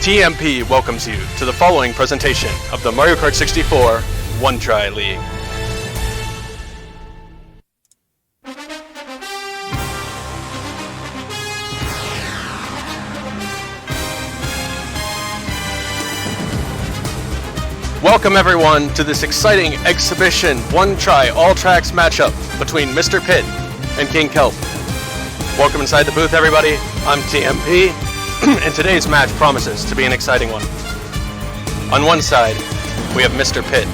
TMP welcomes you to the following presentation of the Mario Kart 64 One Try League. Welcome everyone to this exciting exhibition One Try All Tracks matchup between MrPitt and King Kelp. Welcome inside the booth everybody, I'm TMP. And today's match promises to be an exciting one. On one side, we have MrPitt,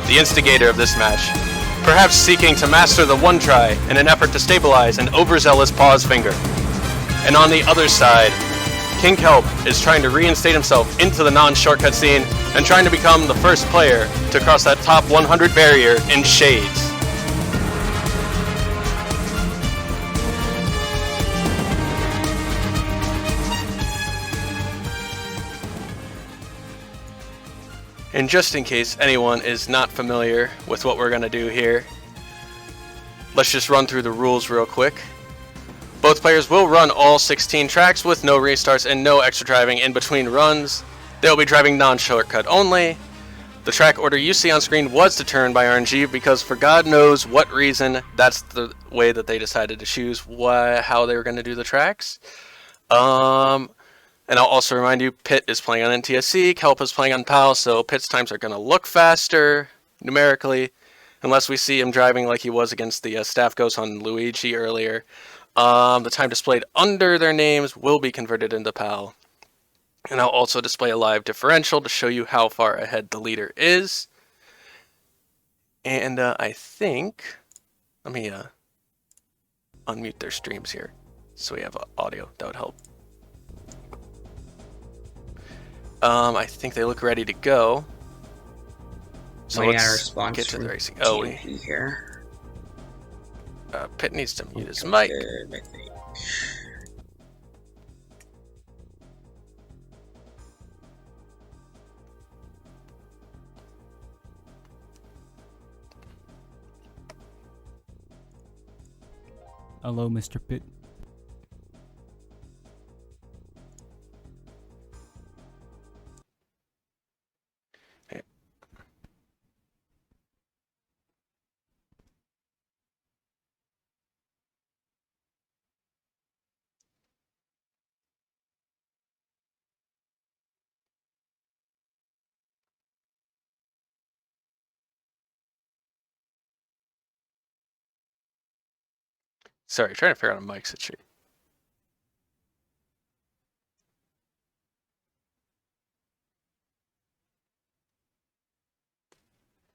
the instigator of this match, perhaps seeking to master the one try in an effort to stabilize an overzealous pause finger. And on the other side, King Kelp is trying to reinstate himself into the non-shortcut scene and trying to become the first player to cross that top 100 barrier in shades. And just in case anyone is not familiar with what we're going to do here, let's just run through the rules real quick. Both players will run all 16 tracks with no restarts and no extra driving in between runs. They'll be driving non-shortcut only. The track order you see on screen was determined by RNG because for God knows what reason, that's the way that they decided to choose how they were going to do the tracks. And I'll also remind you, Pitt is playing on NTSC, Kelp is playing on PAL, so Pitt's times are going to look faster, numerically, unless we see him driving like he was against the staff ghost on Luigi earlier. The time displayed under their names will be converted into PAL. And I'll also display a live differential to show you how far ahead the leader is. And I think, let me unmute their streams here so we have audio, that would help. I think they look ready to go. So let's get to the racing. Oh, here. Pitt needs to mute his mic. Hello, MrPitt. Sorry, trying to figure out a mic situation.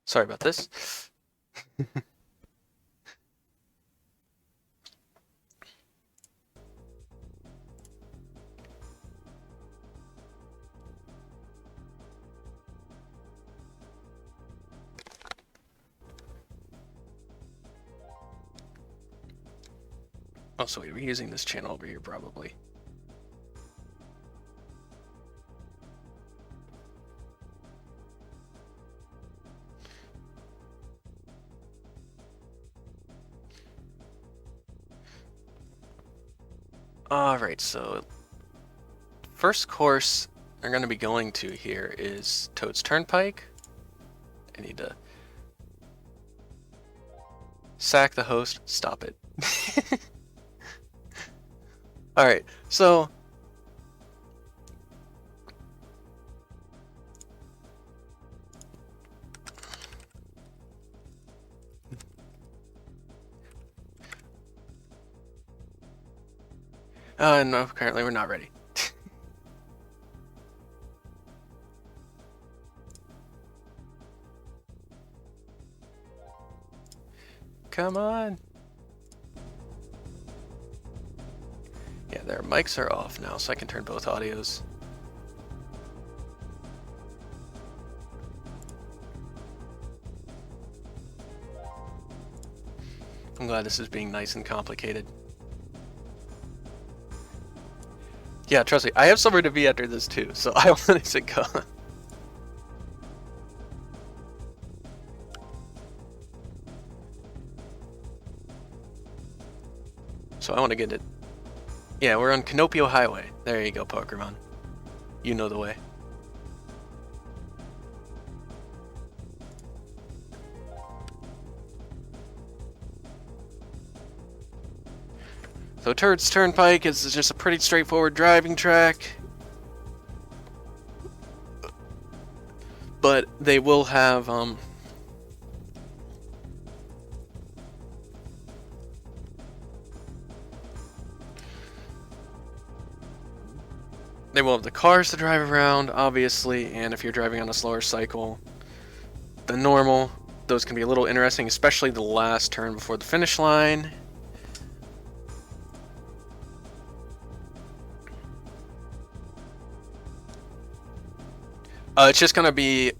Sorry about this. Also, we're using this channel over here, probably. Alright, so first course we're going to be going to here is Toad's Turnpike. I need to sack the host. Stop it. Alright, so no, currently we're not ready. Come on. Yeah, their mics are off now, so I can turn both audios. I'm glad this is being nice and complicated. Yeah, trust me, I have somewhere to be after this too, so I wanted to go. So I want to get it. Yeah, we're on Canopio Highway. There you go, Pokemon. You know the way. So Turret's Turnpike is just a pretty straightforward driving track. But they will have they will have the cars to drive around, obviously, and if you're driving on a slower cycle than normal, those can be a little interesting, especially the last turn before the finish line. It's just going to be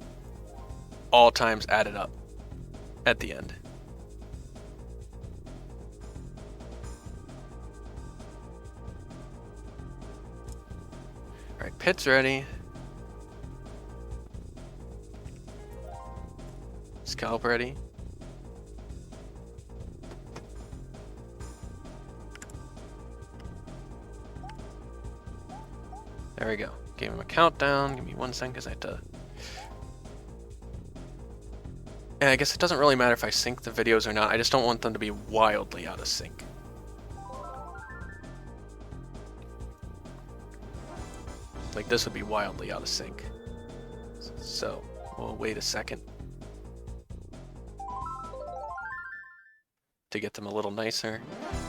all times added up at the end. Alright, Pitt's ready. Is Kelp ready? There we go. Gave him a countdown. Give me 1 second because I had to... And I guess it doesn't really matter if I sync the videos or not. I just don't want them to be wildly out of sync. Like this would be wildly out of sync. So, we'll wait a second to get them a little nicer.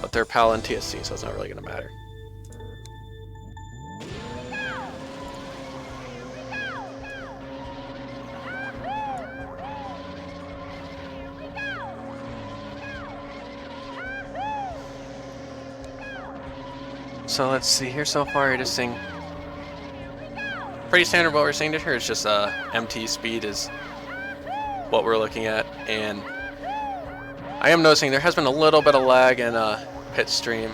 But they're PAL and TSC, so it's not really going to matter. So let's see here so far, you're just seeing pretty standard what we're seeing here. It's just MT speed is what we're looking at, and I am noticing there has been a little bit of lag in Pitt stream.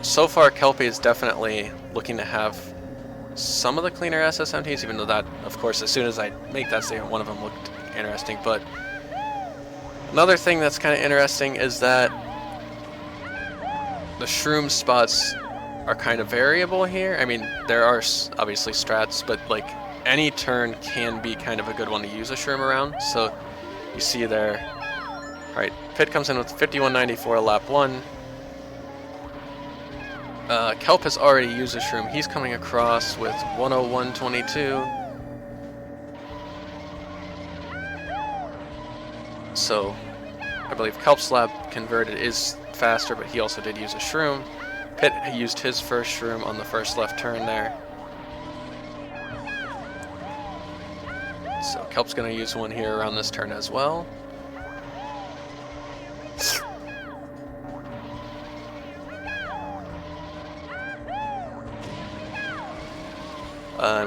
So far, Kelpie is definitely looking to have some of the cleaner SSMTs, even though that, of course, as soon as I make that statement, one of them looked interesting. But another thing that's kind of interesting is that the shroom spots are kind of variable here. I mean, there are obviously strats, but like any turn can be kind of a good one to use a shroom around. So you see there, right? Pitt comes in with 51.94 lap 1. Kelp has already used a shroom. He's coming across with 101.22. So I believe Kelp's lap converted is faster, but he also did use a shroom. Pitt used his first shroom on the first left turn there. So Kelp's going to use one here around this turn as well.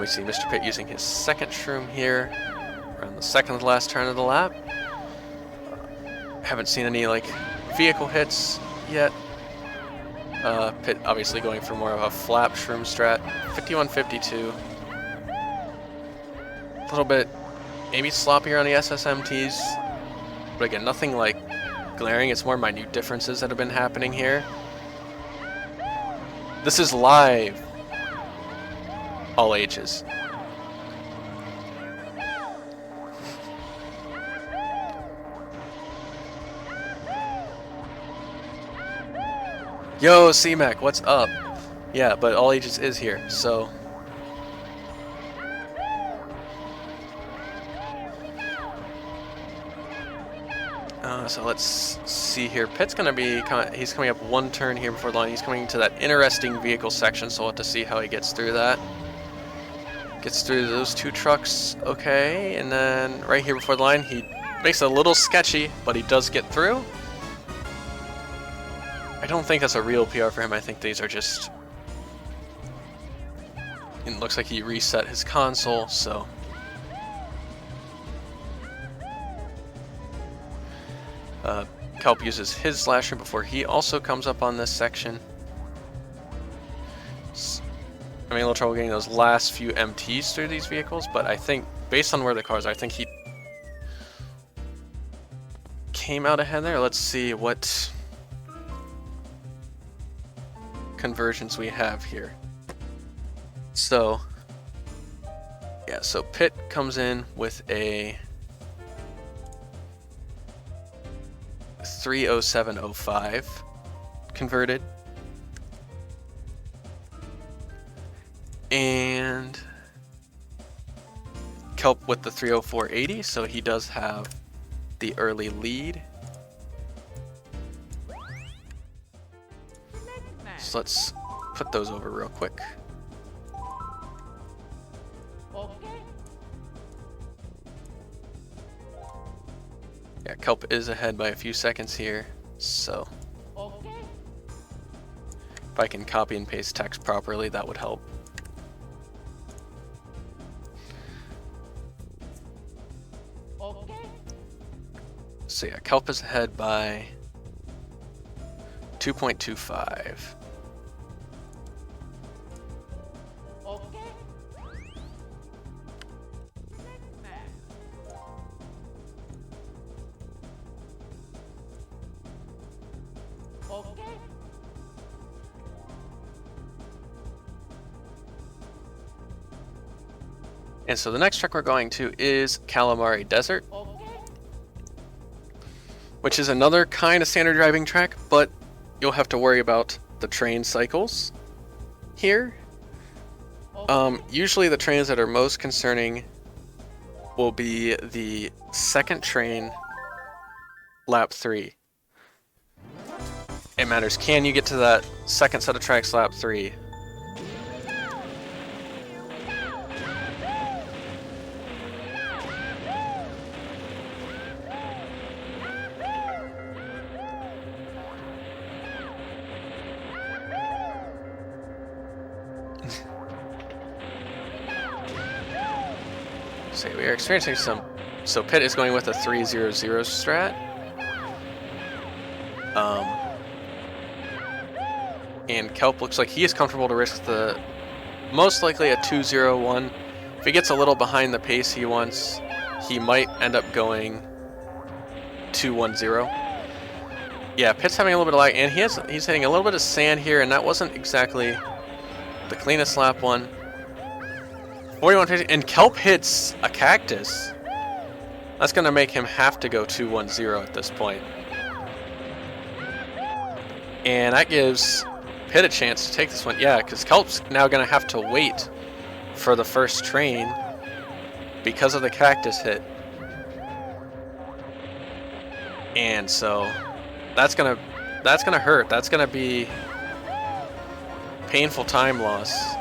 We see MrPitt using his second shroom here around the second to last turn of the lap. Haven't seen any like vehicle hits yet. Pitt obviously going for more of a flap shroom strat. 51.52. A little bit maybe sloppier on the SSMTs, but again, nothing like glaring. It's more minute differences that have been happening here. This is live. All ages. Yo, C-Mac, what's up? Yeah, but all ages is here, so... So let's see here. Pitt's gonna be he's coming up one turn here before the line. He's coming to that interesting vehicle section, so we'll have to see how he gets through that. Gets through those two trucks, okay, and then right here before the line, he makes it a little sketchy, but he does get through. I don't think that's a real PR for him. I think these are just... It looks like he reset his console, so... Kelp uses his slasher before he also comes up on this section. I'm having a little trouble getting those last few MTs through these vehicles, but I think, based on where the cars are, I think he came out ahead there. Let's see what conversions we have here. So, yeah, so Pitt comes in with a 30705 converted. And Kelp with the 30480, so he does have the early lead. So let's put those over real quick. Yeah, Kelp is ahead by a few seconds here, so if I can copy and paste text properly, that would help. So yeah, Kelp is ahead by 2.25. And so the next track we're going to is Calamari Desert, which is another kind of standard driving track, but you'll have to worry about the train cycles here. Usually the trains that are most concerning will be the second train, lap 3. It matters, can you get to that second set of tracks, lap 3? So we are experiencing some. So Pitt is going with a 300 strat. And Kelp looks like he is comfortable to risk the most likely a 201. If he gets a little behind the pace he wants, he might end up going 210. Yeah, Pitt's having a little bit of lag, and he's hitting a little bit of sand here, and that wasn't exactly the cleanest lap one. 41, and Kelp hits a cactus. That's going to make him have to go 210 at this point. And that gives Pitt a chance to take this one. Yeah, because Kelp's now going to have to wait for the first train because of the cactus hit. And so that's gonna hurt. That's gonna be painful time loss.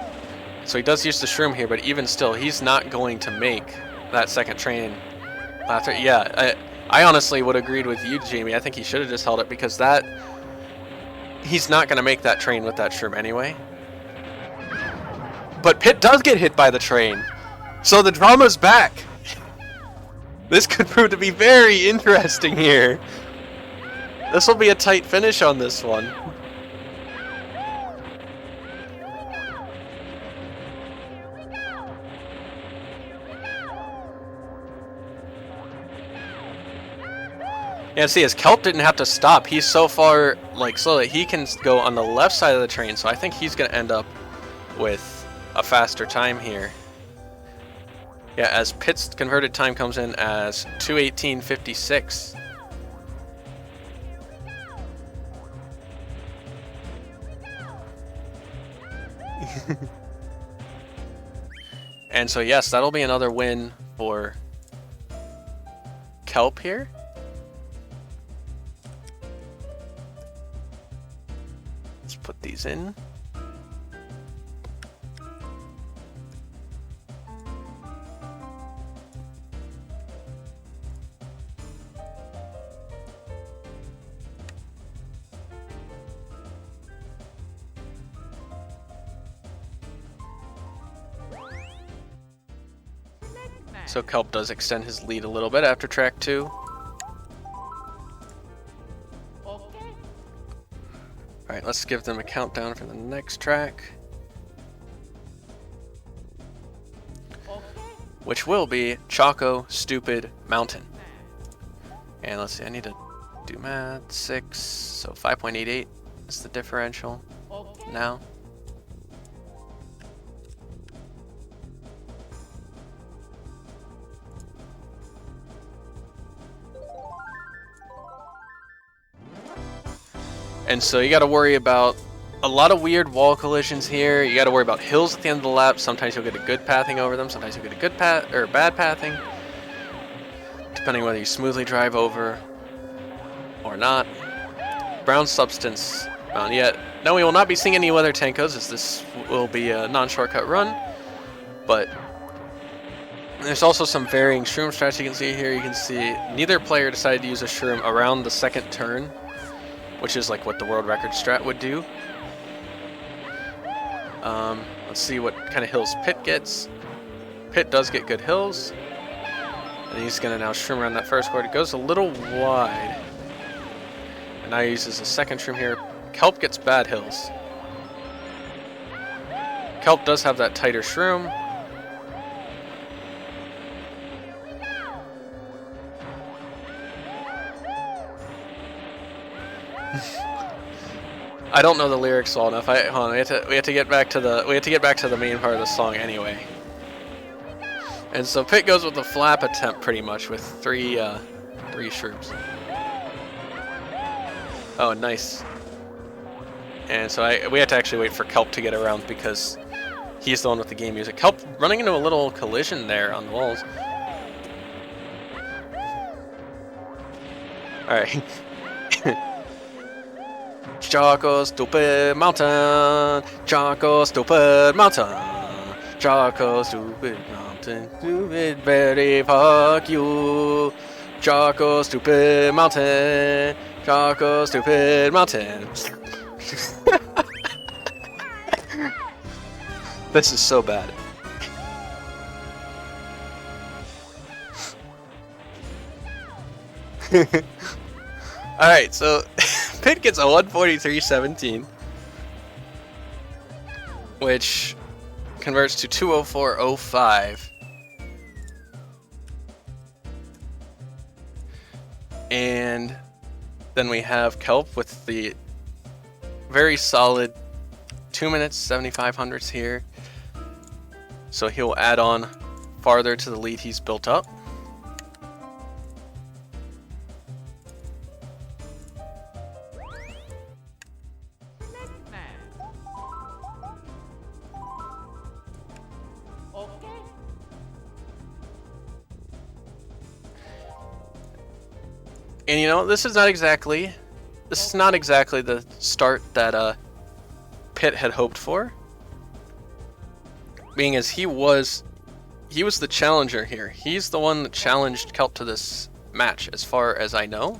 So he does use the shroom here, but even still, he's not going to make that second train. Yeah, I honestly would have agreed with you, Jamie. I think he should have just held it because he's not going to make that train with that shroom anyway. But Pitt does get hit by the train, so the drama's back. This could prove to be very interesting here. This will be a tight finish on this one. Yeah, see, as Kelp didn't have to stop, he's so far, slow that he can go on the left side of the train, so I think he's going to end up with a faster time here. Yeah, as Pitt's converted time comes in as 2:18:56. And so, yes, that'll be another win for Kelp here. Let's put these in. So Kelp does extend his lead a little bit after track 2. Alright, let's give them a countdown for the next track. Which will be Choco Stupid Mountain. And let's see, I need to do math. 6, so 5.88 is the differential now. And so you got to worry about a lot of weird wall collisions here. You got to worry about hills at the end of the lap. Sometimes you'll get a good pathing over them. Sometimes you'll get a good path or bad pathing, depending whether you smoothly drive over or not. Brown substance found yet. No, we will not be seeing any weather tankos, as this will be a non-shortcut run. But there's also some varying shroom strats you can see here. You can see neither player decided to use a shroom around the second turn, which is like what the world record strat would do. Let's see what kind of hills Pitt gets. Pitt does get good hills. And he's going to now shroom around that first chord. It goes a little wide. And now he uses a second shroom here. Kelp gets bad hills. Kelp does have that tighter shroom. I don't know the lyrics well enough. Hold on, we have to get back to the main part of the song anyway. And so Pitt goes with the flap attempt pretty much with three shrooms. Oh, nice. And so we had to actually wait for Kelp to get around because he's the one with the game music. Kelp running into a little collision there on the walls. All right. Choco stupid mountain, Choco stupid mountain, Choco stupid mountain, stupid very fuck you, Choco stupid mountain, Choco stupid mountain. This is so bad. Alright, so Pitt gets a 143.17, which converts to 204.05. And then we have Kelp with the very solid 2 minutes 75 hundredths here. So he'll add on farther to the lead he's built up. And you know, this is not exactly the start that Pitt had hoped for. Being as he was the challenger here. He's the one that challenged Kelp to this match, as far as I know.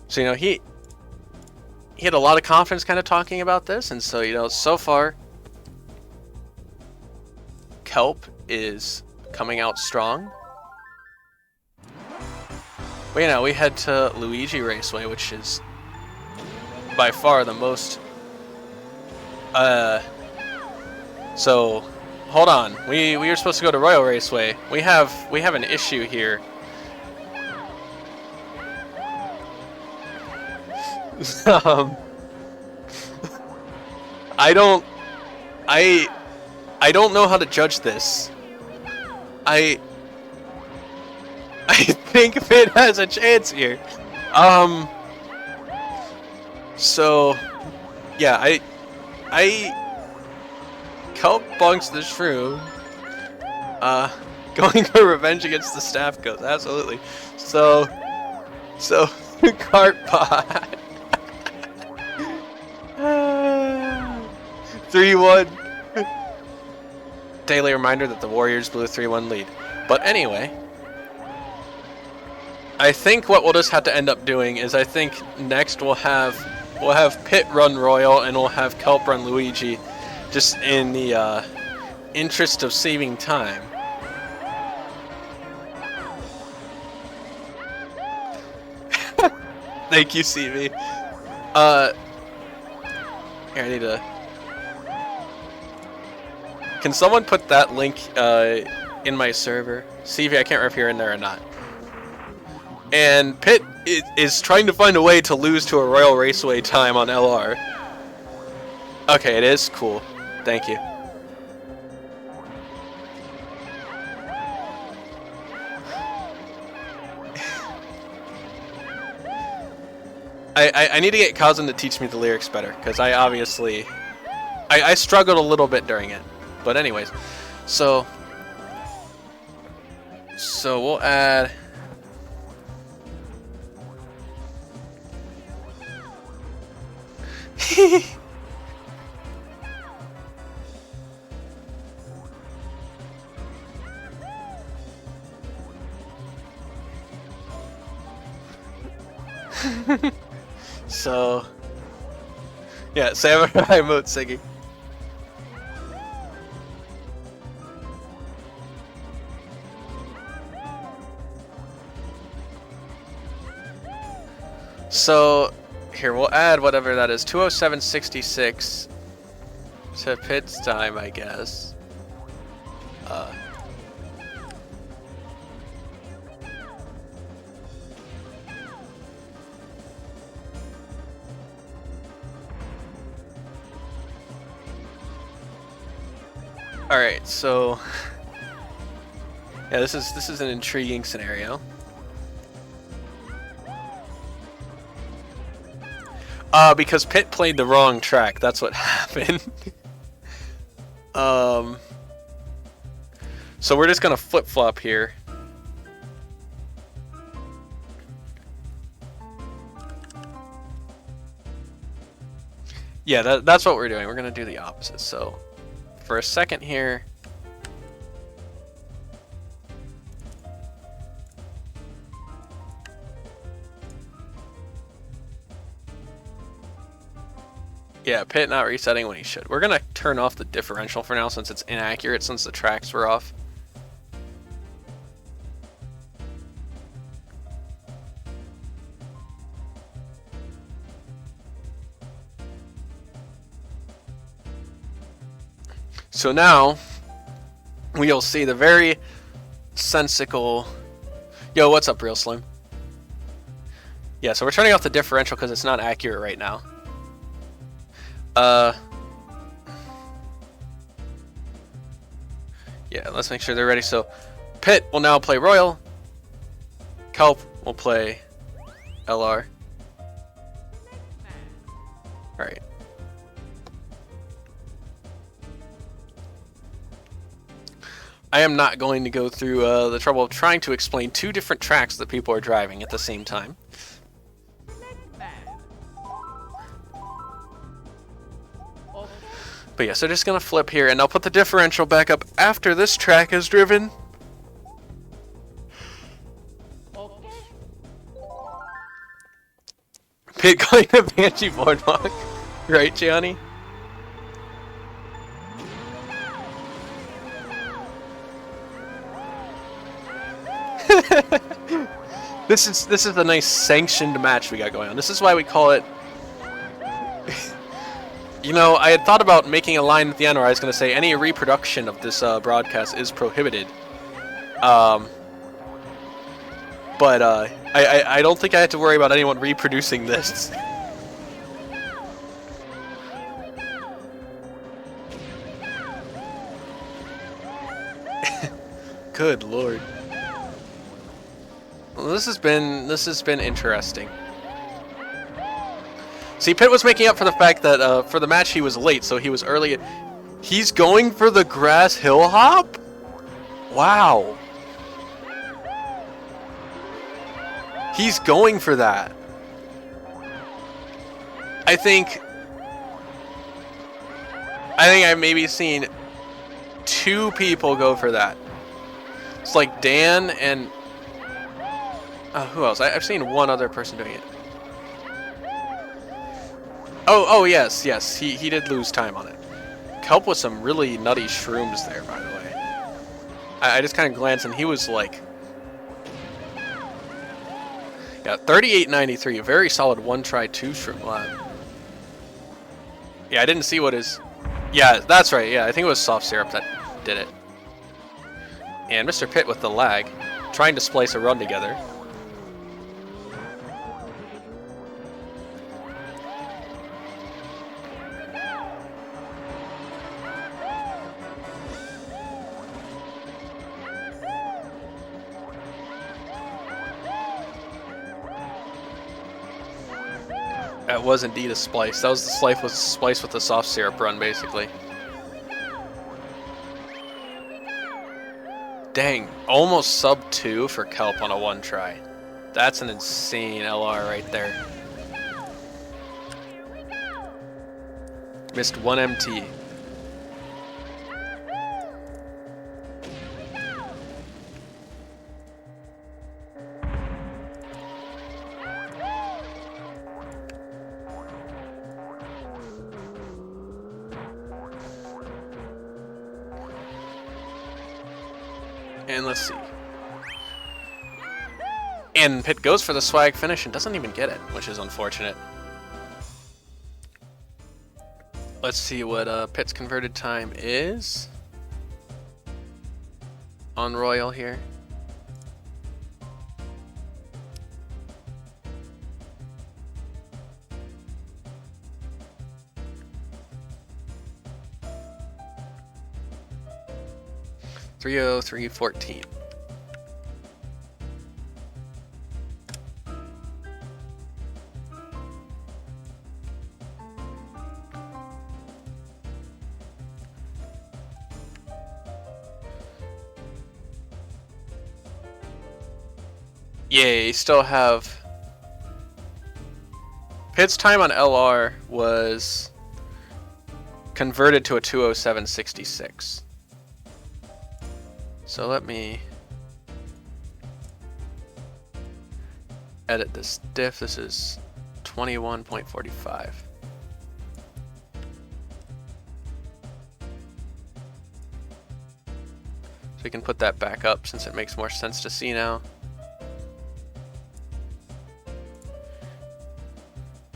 So you know, he had a lot of confidence kind of talking about this, and so you know, so far Kelp is coming out strong. But you know, we head to Luigi Raceway, which is by far the most so hold on. We were supposed to go to Royal Raceway. We have an issue here. I don't know how to judge this. I think Pitt has a chance here. So yeah, Kelp bunks the shroom. Going for revenge against the staff goes, absolutely. So cart pot. 3-1. Daily reminder that the Warriors blew a 3-1 lead. But anyway, I think what we'll just have to end up doing is I think next we'll have Pitt run Royal and we'll have Kelp run Luigi, just in the interest of saving time. Thank you, CV. Here, I need to... Can someone put that link in my server? CV, I can't remember if you're in there or not. And Pitt is trying to find a way to lose to a Royal Raceway time on LR. Okay, it is? Cool. Thank you. I need to get Cousin to teach me the lyrics better, because I obviously... I struggled a little bit during it. But anyways, so we'll add... So, yeah, Samurai mode singing. So, here, we'll add whatever that is, 207.66 to Pitt's time, I guess. Alright, so... yeah, this is an intriguing scenario. Because Pitt played the wrong track, that's what happened. So we're just gonna flip-flop here. Yeah, that's what we're doing. We're gonna do the opposite. So, for a second here... yeah, Pitt not resetting when he should. We're gonna turn off the differential for now since it's inaccurate since the tracks were off. So now we'll see the very sensical... Yo, what's up, Real Slim? Yeah, so we're turning off the differential because it's not accurate right now. Yeah, let's make sure they're ready. So, Pitt will now play Royal. Kelp will play LR. Alright. I am not going to go through the trouble of trying to explain two different tracks that people are driving at the same time. But yeah, so just gonna flip here, and I'll put the differential back up after this track is driven. Pitt going to Banshee Boardwalk. Right, Gianni? This is a nice sanctioned match we got going on. This is why we call it... You know, I had thought about making a line at the end where I was going to say any reproduction of this broadcast is prohibited. But I don't think I had to worry about anyone reproducing this. Good lord. Well, this has been interesting. See, Pitt was making up for the fact that for the match he was late, so he was early. He's going for the grass hill hop? Wow. He's going for that. I think I've maybe seen two people go for that. It's like Dan and who else? I've seen one other person doing it. Oh yes, he did lose time on it. Kelp with some really nutty shrooms there, by the way. I just kind of glanced and he was like... Yeah, 38.93, a very solid one try two shroom line. Yeah, I didn't see what his... Yeah, that's right, yeah, I think it was soft syrup that did it. And MrPitt with the lag, trying to splice a run together. That was indeed a splice. That was the splice with the soft syrup run, basically. Dang, almost sub 2 for Kelp on a 1 try. That's an insane LR right there. Missed 1 MT. And let's see. And Pitt goes for the swag finish and doesn't even get it, which is unfortunate. Let's see what Pitt's converted time is on Royal here. .303.14. Yeah, you still have... Pitt's time on LR was converted to a 207.66. So let me edit this diff. This is 21.45. So we can put that back up since it makes more sense to see now.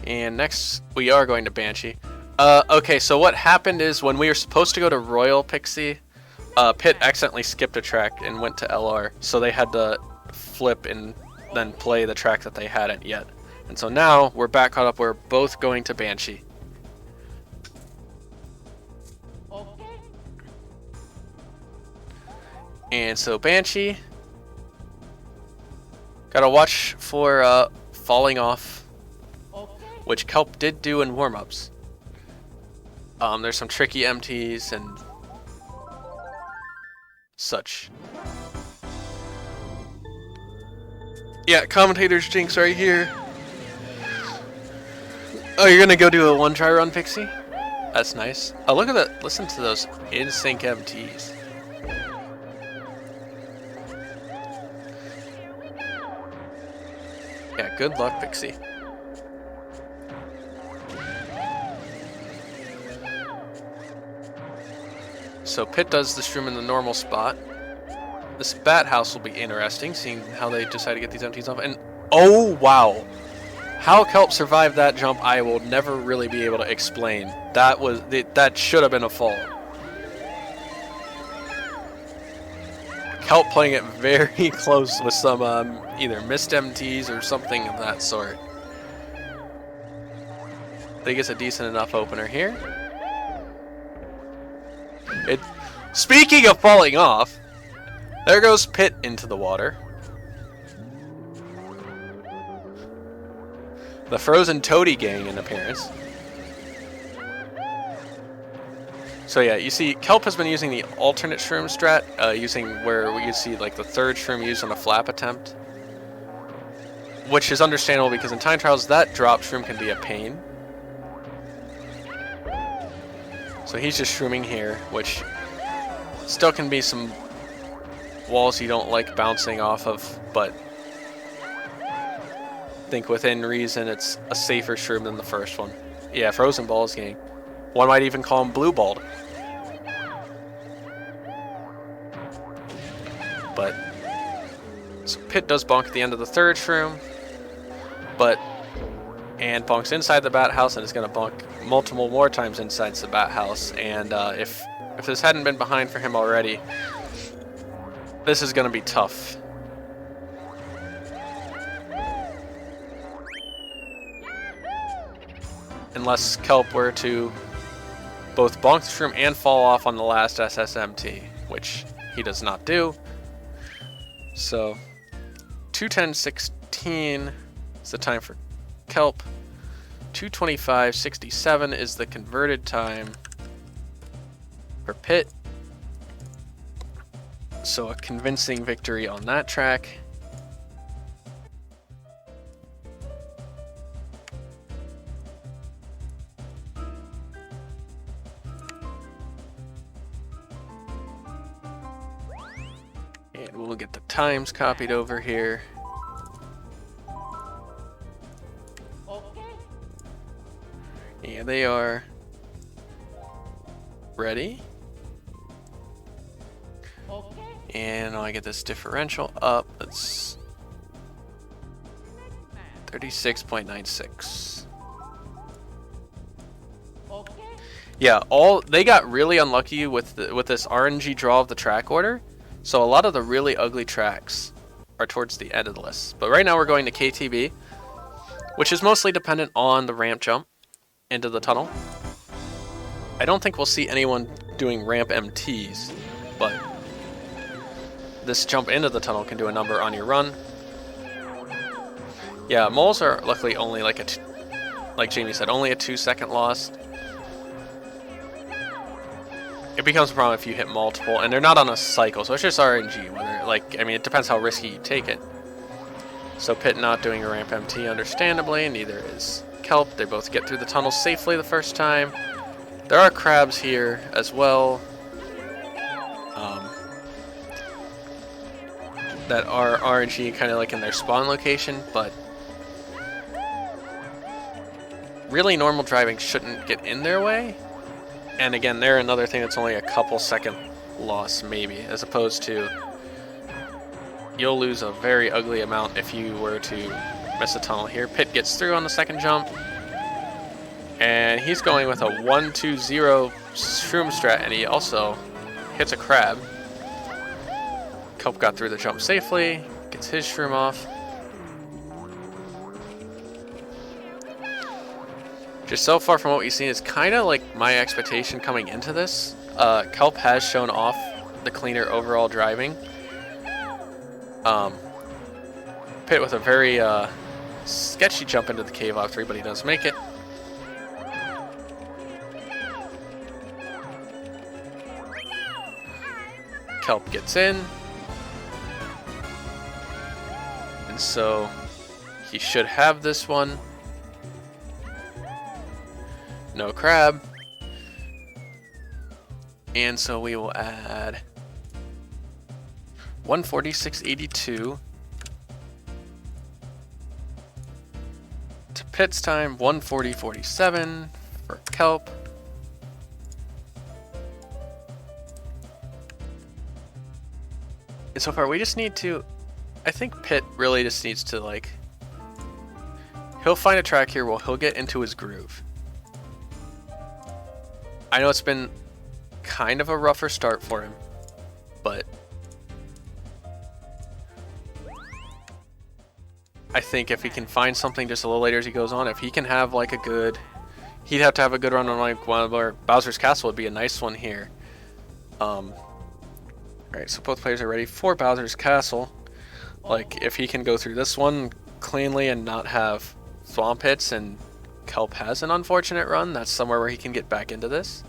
And next we are going to Banshee. Okay, so what happened is when we were supposed to go to Royal Pixie, Pitt accidentally skipped a track and went to LR, so they had to flip and then play the track that they hadn't yet. And so now we're back caught up. We're both going to Banshee. And so Banshee, gotta watch for falling off, which Kelp did do in warm-ups. There's some tricky MTs and such. Yeah, commentator's jinx right here. Oh, you're gonna go do a 1 try run, Pixie? That's nice. Oh, look at that. Listen to those in-sync MTs. Yeah, good luck, Pixie. So Pitt does the shroom in the normal spot. This bat house will be interesting, seeing how they decide to get these MTs off. And oh wow, how Kelp survived that jump, I will never really be able to explain. That should have been a fall. Kelp playing it very close with some either missed MTs or something of that sort. I think it's a decent enough opener here. Speaking of falling off, there goes Pitt into the water. The Frozen Toady gang in appearance. So yeah, you see, Kelp has been using the alternate shroom strat, using where you see like the third shroom used on a flap attempt, which is understandable because in time trials that drop shroom can be a pain. So he's just shrooming here, which still can be some walls you don't like bouncing off of, but I think within reason it's a safer shroom than the first one. Yeah, Frozen Balls gang. One might even call him Blue Balled. But so Pitt does bonk at the end of the third shroom, and bonks inside the bat house and is going to bonk multiple more times inside the bat house. And if this hadn't been behind for him already, this is going to be tough. Unless Kelp were to both bonk the shroom and fall off on the last SSMT, which he does not do. So 2:10.16 is the time for Kelp. 2:25.67 is the converted time for Pitt. So a convincing victory on that track. And we'll get the times copied over here. Yeah, they are ready. And I get this differential up. It's 36.96. Yeah, they got really unlucky with this RNG draw of the track order. So a lot of the really ugly tracks are towards the end of the list. But right now we're going to KTB, which is mostly dependent on the ramp jump into the tunnel. I don't think we'll see anyone doing ramp MTs, but this jump into the tunnel can do a number on your run. Yeah, moles are luckily only like like Jamie said, only a 2-second loss. It becomes a problem if you hit multiple, and they're not on a cycle, so it's just RNG. I mean, it depends how risky you take it. So Pitt not doing a ramp MT, understandably, neither is Kelp. They both get through the tunnel safely the first time. There are crabs here as well. That are RNG kind of like in their spawn location, but really normal driving shouldn't get in their way. And again, they're another thing that's only a couple second loss maybe, as opposed to you'll lose a very ugly amount if you were to miss a tunnel here. Pitt gets through on the second jump, and he's going with a 1-2-0 shroom strat, and he also hits a crab. Kelp got through the jump safely, gets his shroom off. Just so far from what we've seen, it's kind of like my expectation coming into this. Kelp has shown off the cleaner overall driving. Pitt with a very sketchy jump into the cave off 3, but he does make it. Kelp gets in. And so he should have this one. No crab. And so we will add 146.82 to Pitt's time, 140.47 for Kelp. And so far we just need to, I think Pitt really just needs to he'll find a track here where he'll get into his groove. I know it's been kind of a rougher start for him, but I think if he can find something just a little later as he goes on, if he can have he'd have to have a good run on one where Bowser's Castle would be a nice one here. Alright, so both players are ready for Bowser's Castle. If he can go through this one cleanly and not have swamp hits, and Kelp has an unfortunate run, that's somewhere where he can get back into this.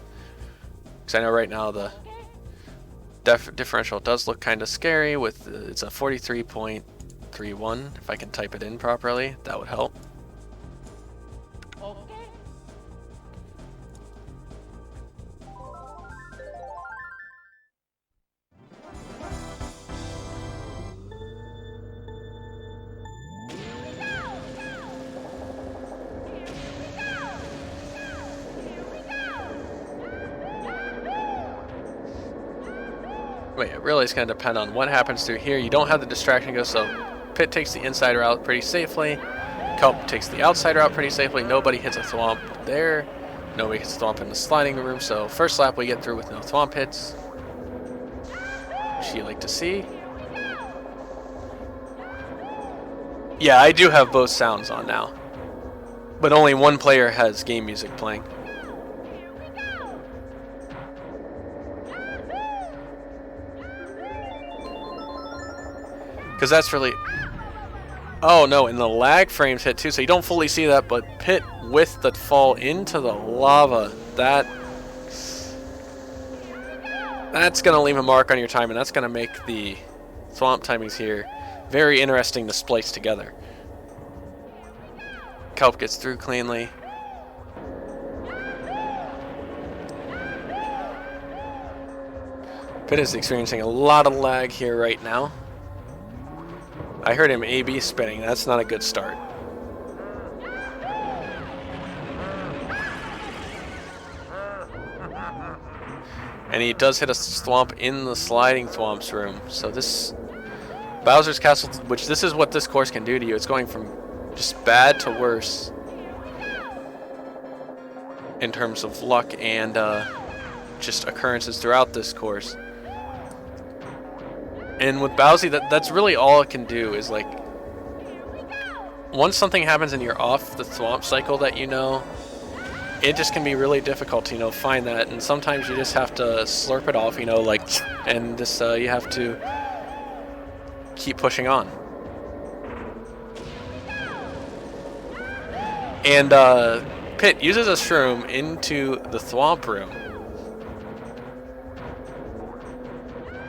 Because I know right now the differential does look kind of scary with it's a 43.31. If I can type it in properly, that would help. Wait, it really is going to depend on what happens through here. You don't have the distraction go, so Pitt takes the inside route pretty safely. Kelp takes the outside route pretty safely. Nobody hits a thwomp there. Nobody hits a thwomp in the sliding room. So first lap we get through with no thwomp hits, which you like to see. Yeah, I do have both sounds on now, but only one player has game music playing. Because that's really... Oh no, and the lag frames hit too, so you don't fully see that, but Pitt with the fall into the lava, that's gonna leave a mark on your time, and that's gonna make the swamp timings here very interesting to splice together. Kelp gets through cleanly. Pitt is experiencing a lot of lag here right now. I heard him A/B spinning. That's not a good start. And he does hit a swamp in the sliding swamps room. So this Bowser's Castle, which this is what this course can do to you. It's going from just bad to worse in terms of luck and just occurrences throughout this course. And with Bowsy, that's really all it can do is like, once something happens and you're off the swamp cycle that you know, it just can be really difficult to, you know, find that. And sometimes you just have to slurp it off, you know, like, and just you have to keep pushing on. And Pitt uses a shroom into the swamp room.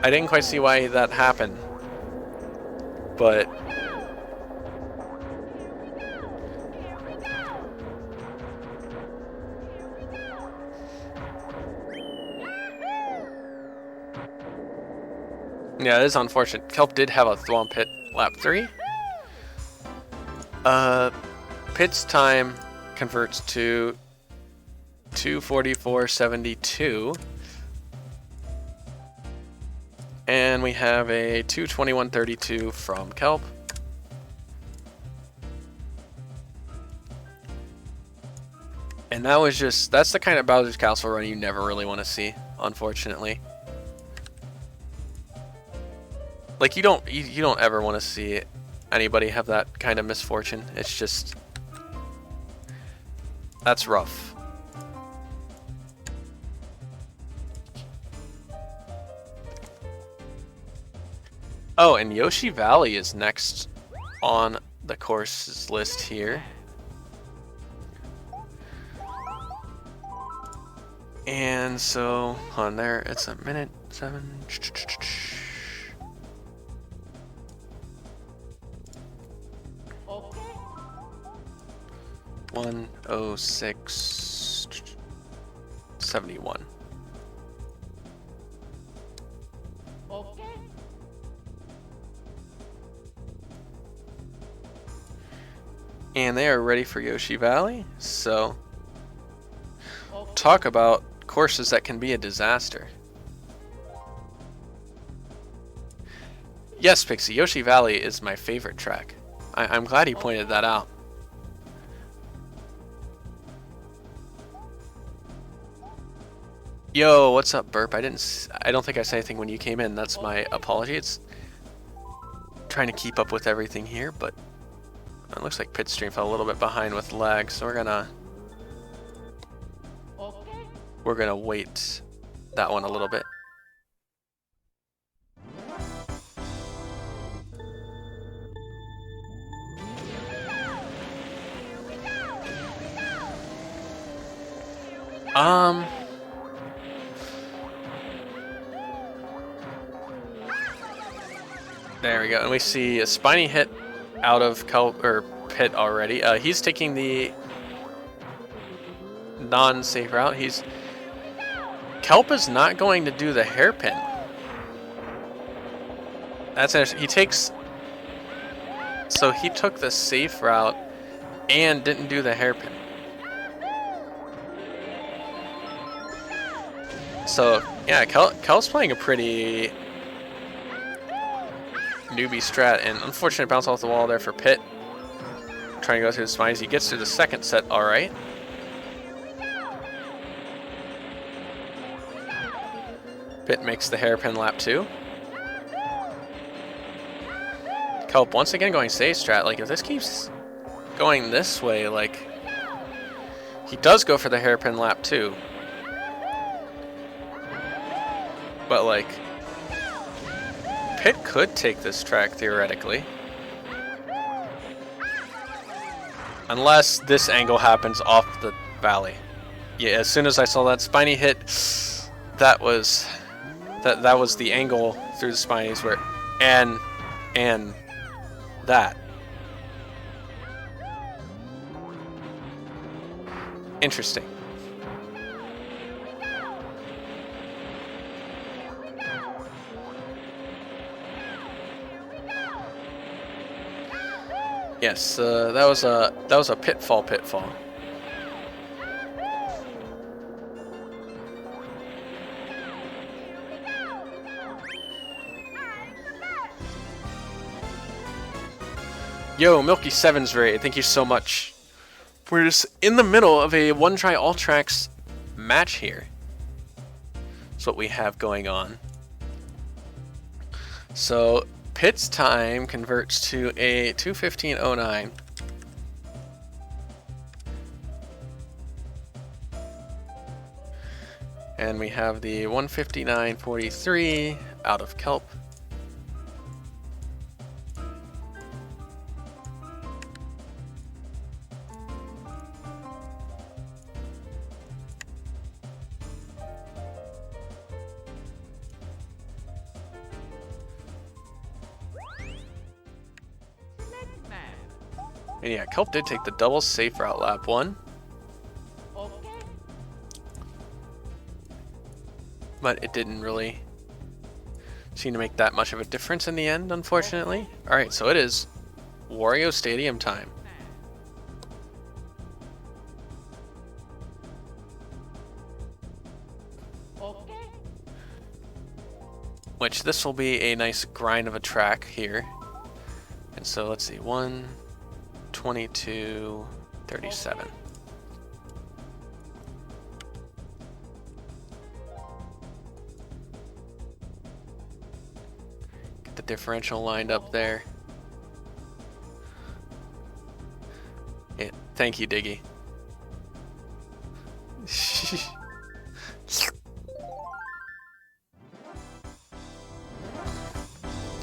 I didn't quite see why that happened, but yeah, it is unfortunate. Kelp did have a swamp hit lap 3. Pitt's time converts to 2:44.72. And we have a 2:21.32 from Kelp. And that was just, that's the kind of Bowser's Castle run you never really want to see, unfortunately. Like you don't ever want to see anybody have that kind of misfortune. It's just, that's rough. Oh, and Yoshi Valley is next on the courses list here. And so, on there, it's a minute 7. 1:06.71. And they are ready for Yoshi Valley. So, talk about courses that can be a disaster. Yes, Pixie, Yoshi Valley is my favorite track. I'm glad he pointed that out. Yo, what's up, Burp? I don't think I said anything when you came in. That's my apology. It's trying to keep up with everything here, but it looks like Pitt's stream fell a little bit behind with lag, so we're gonna wait that one a little bit. There we go, and we see a spiny hit out of Kelp or Pitt already. He's taking the non-safe route. Kelp is not going to do the hairpin. That's interesting. So he took the safe route and didn't do the hairpin. So yeah, Kelp's playing a pretty newbie strat, and unfortunate bounce off the wall there for Pitt. Trying to go through the spines. He gets through the second set all right. Pitt makes the hairpin lap 2. Kelp once again going safe strat. Like if this keeps going this way, like he does go for the hairpin lap 2. But like Pitt could take this track theoretically. Unless this angle happens off the valley. Yeah, as soon as I saw that spiny hit, that was the angle through the spinies where and that. Interesting. Yes, that was a pitfall. Yo, Milky Sevens Raid, thank you so much. We're just in the middle of a one try all tracks match here. That's what we have going on. So Pitt's time converts to a 2:15:09. And we have the 1:59:43 out of Kelp. And yeah, Kelp did take the double safe route lap 1. But it didn't really seem to make that much of a difference in the end, unfortunately. Alright, so it is Wario Stadium time. Which this will be a nice grind of a track here. And so let's see, 1:22:37. Get the differential lined up there. Yeah, thank you, Diggy.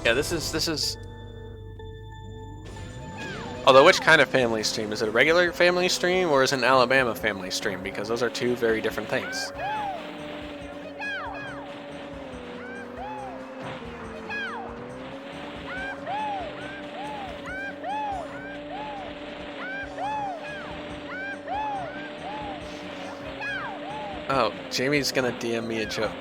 Yeah, this is. Although, which kind of family stream? Is it a regular family stream or is it an Alabama family stream? Because those are two very different things. Oh, Jamie's gonna DM me a joke.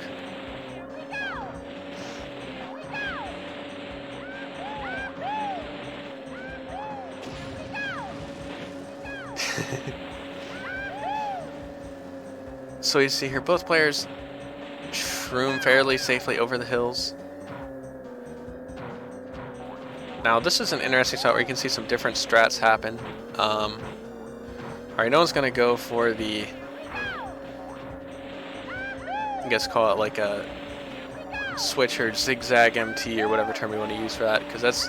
So you see here, both players shroom fairly safely over the hills. Now this is an interesting shot where you can see some different strats happen. Alright, no one's gonna go for the, I guess call it like a switch or zigzag MT or whatever term we want to use for that, because that's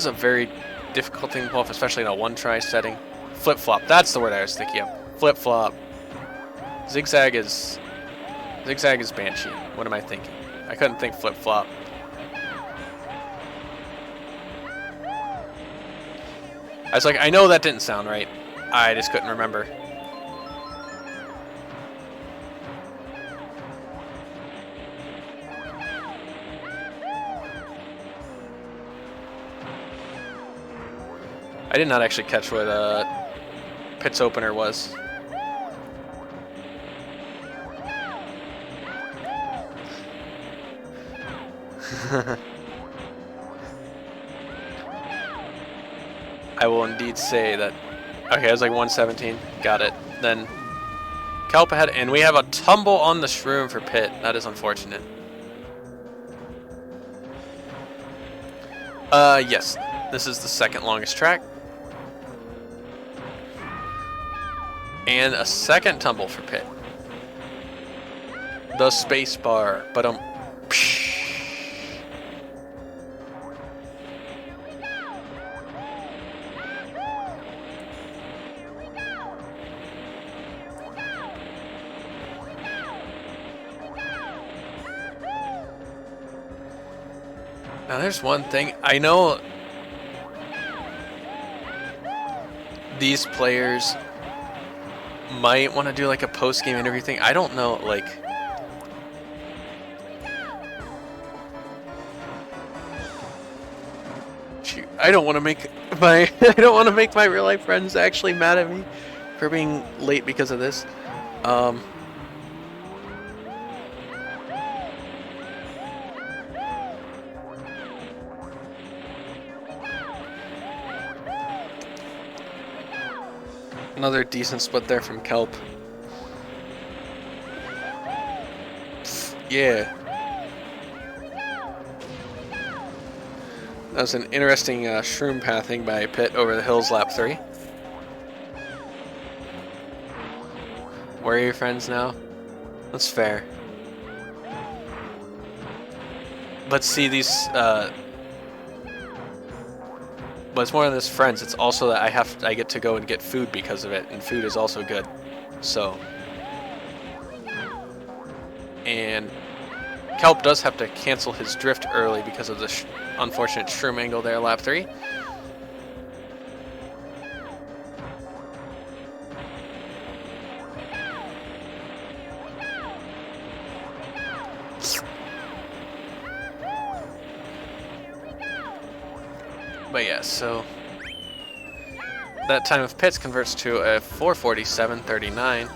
a very difficult thing to pull off, especially in a one-try setting. Flip-flop, that's the word I was thinking of. Flip-flop. Zigzag is Banshee. What am I thinking? I couldn't think flip-flop. I was like, I know that didn't sound right. I just couldn't remember. I did not actually catch what Pitt's opener was. I will indeed say that. Okay, I was like 117. Got it. Then Kelp ahead, and we have a tumble on the shroom for Pitt. That is unfortunate. Yes. This is the second longest track. And a second tumble for Pitt. The space bar, but now there's one thing I know. these players might want to do like a post-game interview thing. I don't know, like... Shoot, I don't want to make my I don't want to make my real life friends actually mad at me for being late because of this. Another decent split there from Kelp. Yeah. That was an interesting shroom pathing by Pitt over the hills lap 3. Where are your friends now? That's fair. But see, these... but it's more than this friends, it's also that I get to go and get food because of it, and food is also good. So... And... Kelp does have to cancel his drift early because of the unfortunate shroom angle there, lap 3. But yeah, so that time of pits converts to a 4:47.39.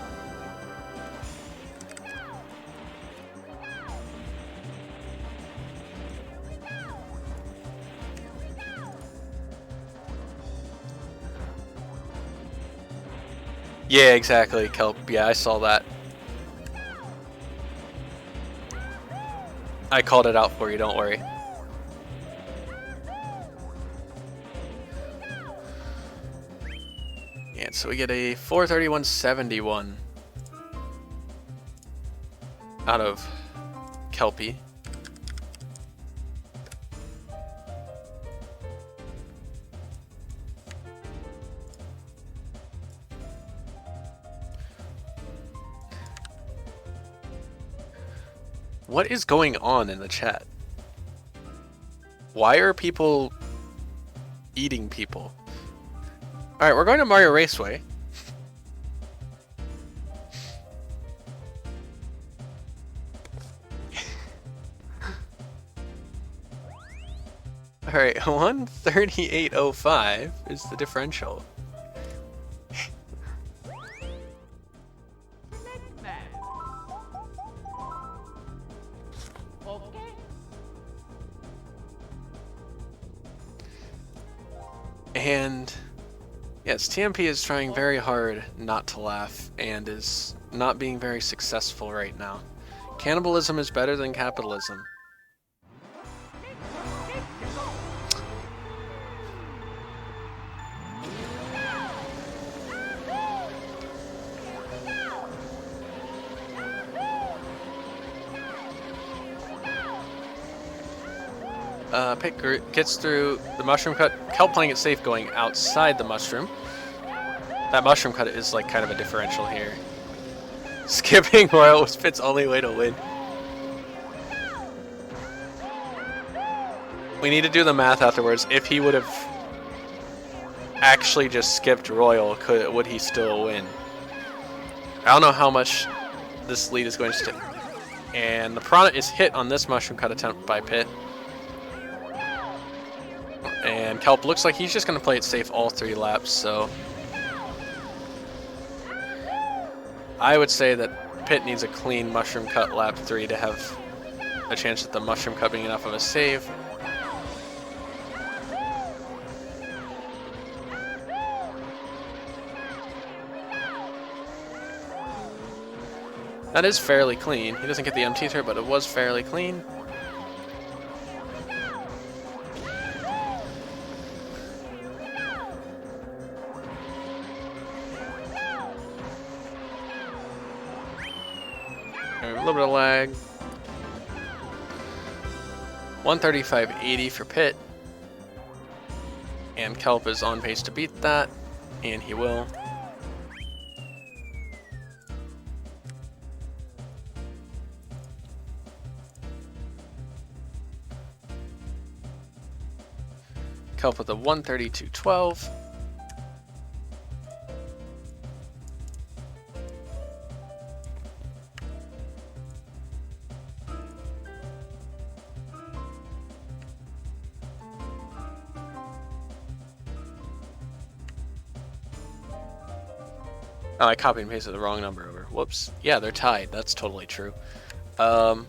Yeah, exactly, Kelp. Yeah, I saw that. I called it out for you, don't worry. And so we get a 4:31.71 out of Kelpie. What is going on in the chat? Why are people eating people? Alright, we're going to Mario Raceway. Alright, 1:38.05 is the differential. And yes, TMP is trying very hard not to laugh and is not being very successful right now. Cannibalism is better than capitalism. Pitt gets through the mushroom cut. Kelp playing it safe, going outside the mushroom. That mushroom cut is like kind of a differential here. Skipping Royal was Pitt's only way to win. We need to do the math afterwards. If he would have actually just skipped Royal, would he still win? I don't know how much this lead is going to stick. And the Piranha is hit on this mushroom cut attempt by Pitt. And Kelp looks like he's just going to play it safe all 3 laps, so... I would say that Pitt needs a clean mushroom cut lap 3 to have a chance at the mushroom cut being enough of a save. That is fairly clean. He doesn't get the MT turret, but it was fairly clean. A little bit of lag. 1:35.80 for Pitt. And Kelp is on pace to beat that, and he will. Kelp with a 1:32.12. Oh, I copied and pasted the wrong number over. Whoops. Yeah, they're tied. That's totally true. Let's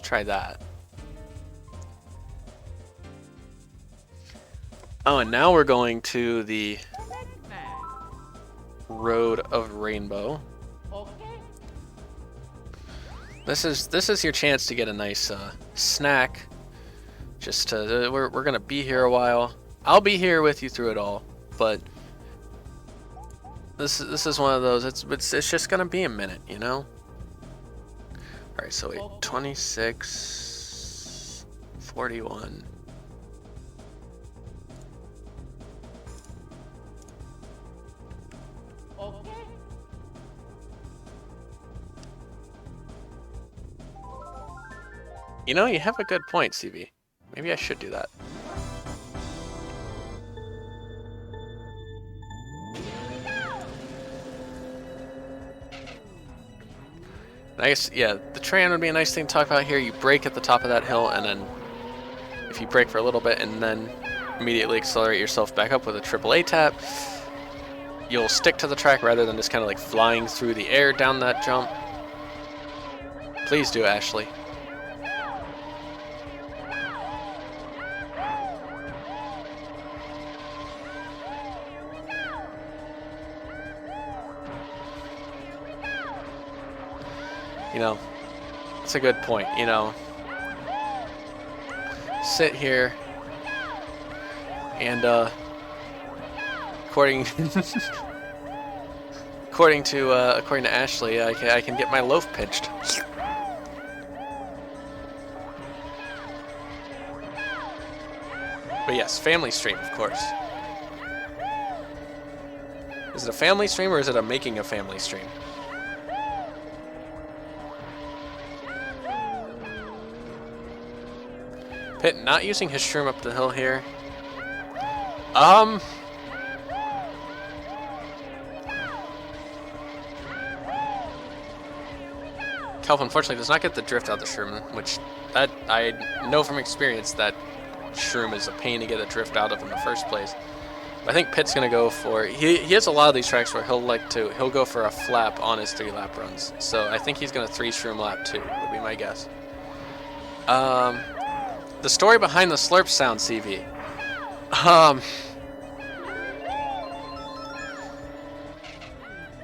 try that. Oh, and now we're going to the Road of Rainbow. This is your chance to get a nice snack. Just to we're gonna be here a while. I'll be here with you through it all, but this is one of those. It's just gonna be a minute, you know. All right, so wait, 26, 41. You know, you have a good point, CB. Maybe I should do that. And I guess, yeah, the train would be a nice thing to talk about here. You brake at the top of that hill, and then if you brake for a little bit and then immediately accelerate yourself back up with a AAA tap, you'll stick to the track rather than just kind of like flying through the air down that jump. Please do, Ashley. You know, it's a good point, you know. Sit here and according to Ashley, I can get my loaf pinched. But yes, family stream, of course. Is it a family stream or is it a making a family stream? Pitt not using his shroom up the hill here. Kelp unfortunately does not get the drift out of the shroom, which that I know from experience that shroom is a pain to get a drift out of in the first place. But I think Pitt's gonna go for he has a lot of these tracks where he'll go for a flap on his 3-lap runs. So I think he's gonna 3 shroom lap 2 would be my guess. The story behind the slurp sound, CV.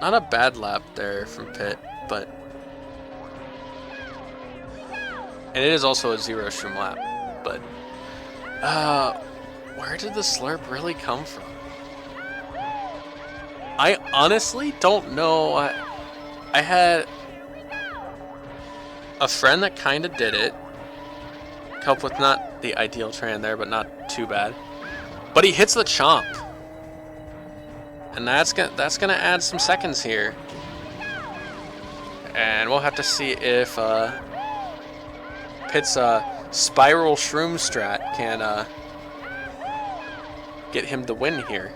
Not a bad lap there from Pitt, but and it is also a 0 shroom lap, but where did the slurp really come from? I honestly don't know. I had a friend that kind of did it. Kelp with not the ideal tran there, but not too bad. But he hits the chomp, and that's gonna add some seconds here. And we'll have to see if Pitt's spiral shroom strat can get him the win here.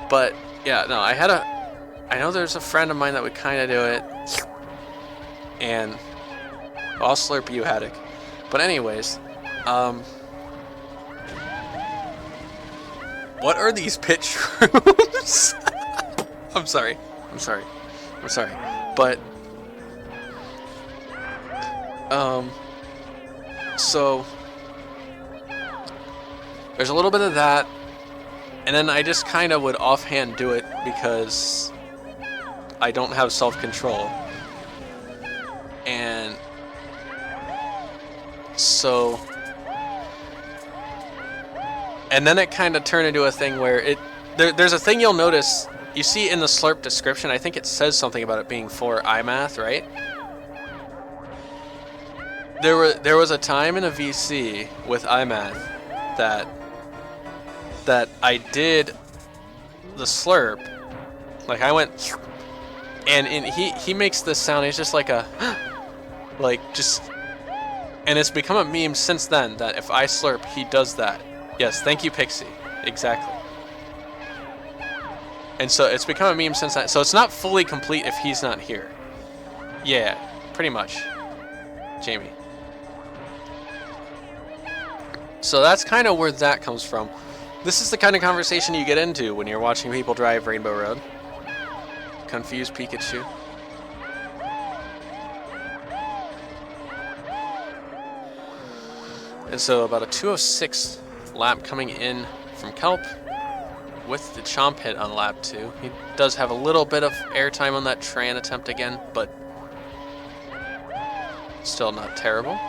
But yeah, no, I know there's a friend of mine that would kind of do it, and I'll slurp you, Haddock. But anyways, what are these Pitt shrooms? I'm sorry. But so there's a little bit of that, and then I just kind of would offhand do it because I don't have self-control. And so, and then it kind of turned into a thing where there's a thing you'll notice, you see in the slurp description, I think it says something about it being for iMath, right? There was a time in a VC with iMath that I did the slurp, like I went, and he makes this sound, he's just like a, like just, and it's become a meme since then that if I slurp, he does that. Yes, thank you, Pixie. Exactly. And so it's become a meme since then. So it's not fully complete if he's not here. Yeah, pretty much. Jamie. So that's kind of where that comes from. This is the kind of conversation you get into when you're watching people drive Rainbow Road. Confused Pikachu. And so about a 2:06 lap coming in from Kelp with the chomp hit on lap 2. He does have a little bit of airtime on that Tran attempt again, but still not terrible.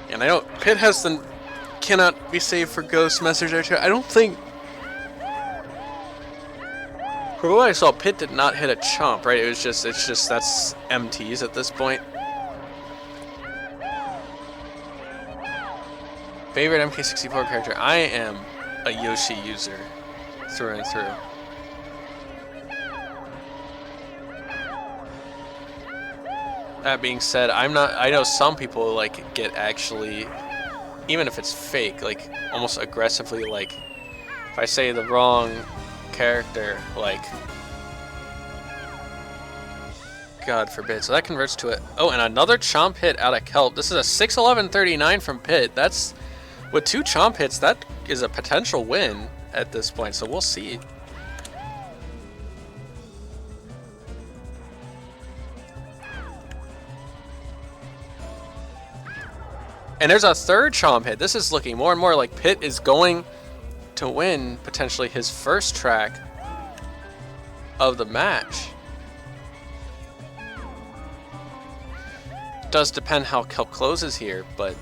And I know Pitt has the cannot be saved for ghost message there too. I don't think, from what I saw, Pitt did not hit a chomp, right? It's just that's MTs at this point. Favorite MK64 character? I am a Yoshi user through and through. That being said, I'm not. I know some people like get actually, even if it's fake, like almost aggressively, like if I say the wrong character, like God forbid. So that converts to it. Oh, and another chomp hit out of Kelp. This is a 6:11.39 from Pitt. That's with 2 chomp hits. That is a potential win at this point. So we'll see. And there's a third chomp hit. This is looking more and more like Pitt is going to win potentially his first track of the match. Does depend how Kelp closes here, but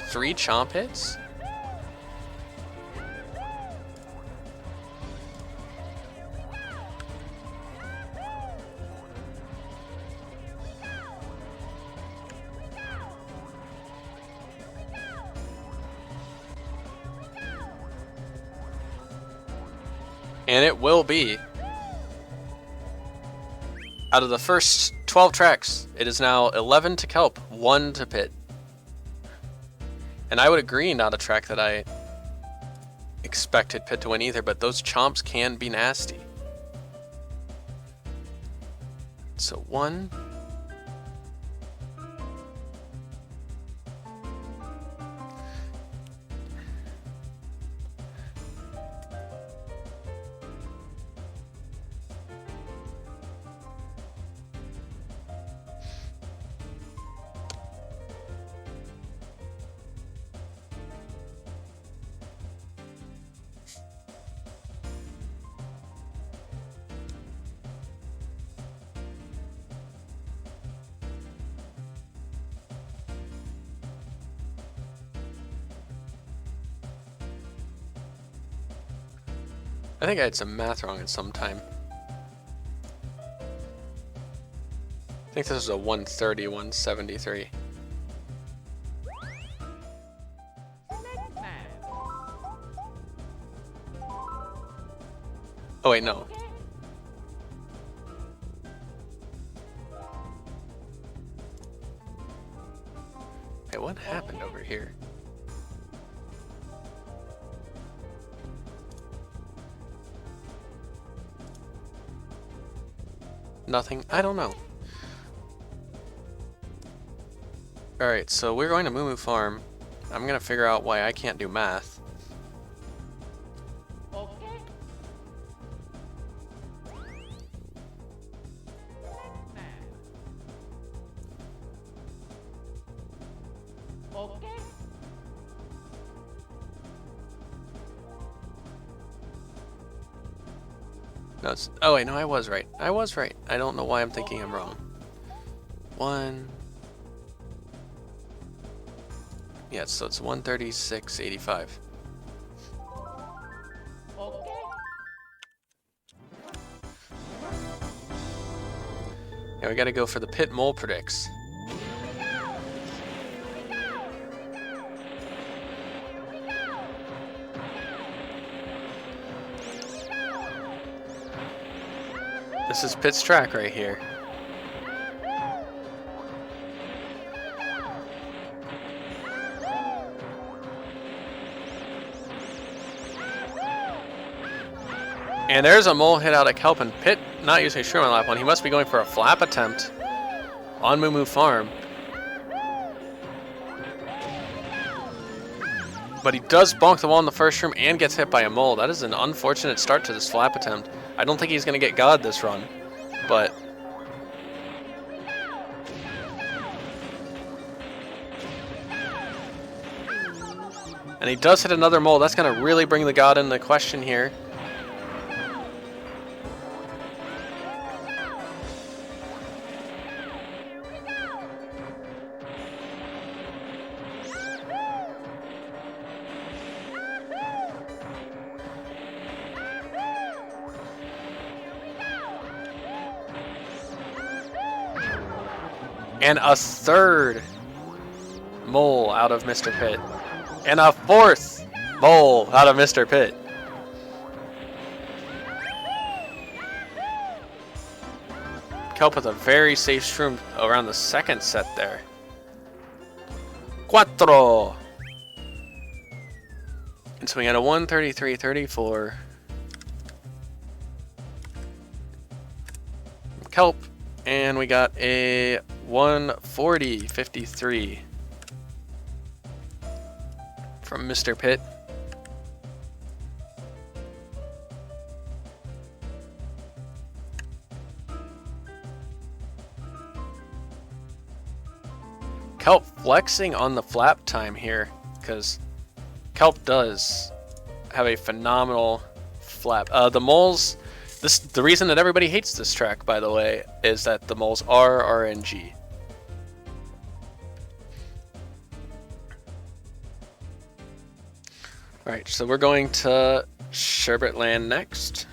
3 chomp hits? And it will be. Out of the first 12 tracks, it is now 11 to Kelp, 1 to Pitt. And I would agree, not a track that I expected Pitt to win either, but those chomps can be nasty. So 1. I think I had some math wrong at some time. I think this was a 130, 173. Oh wait, no. Hey, what happened over here? Nothing. I don't know. Alright, so we're going to Moo Moo Farm. I'm gonna figure out why I can't do math. No, it's, oh wait, no, I was right. I was right. I don't know why I'm thinking I'm wrong. 1. Yeah, so it's 136.85. Yeah, we gotta go for the Pitt Mole Predicts. This is Pitt's track right here. And there's a mole hit out of Kelp, and Pitt not using a shroom on lap one. He must be going for a flap attempt on Moo Moo Farm. But he does bonk the wall in the first room and gets hit by a mole. That is an unfortunate start to this flap attempt. I don't think he's going to get God this run, but... And he does hit another mole. That's going to really bring the God into question here. And a third mole out of MrPitt. And a fourth mole out of MrPitt. Kelp with a very safe shroom around the second set there. Cuatro. And so we got a 133.34. Kelp. And we got a 140.53 from MrPitt. Kelp flexing on the flap time here, because Kelp does have a phenomenal flap. The moles... The reason that everybody hates this track, by the way, is that the moles are RNG. Alright, so we're going to Sherbet Land next.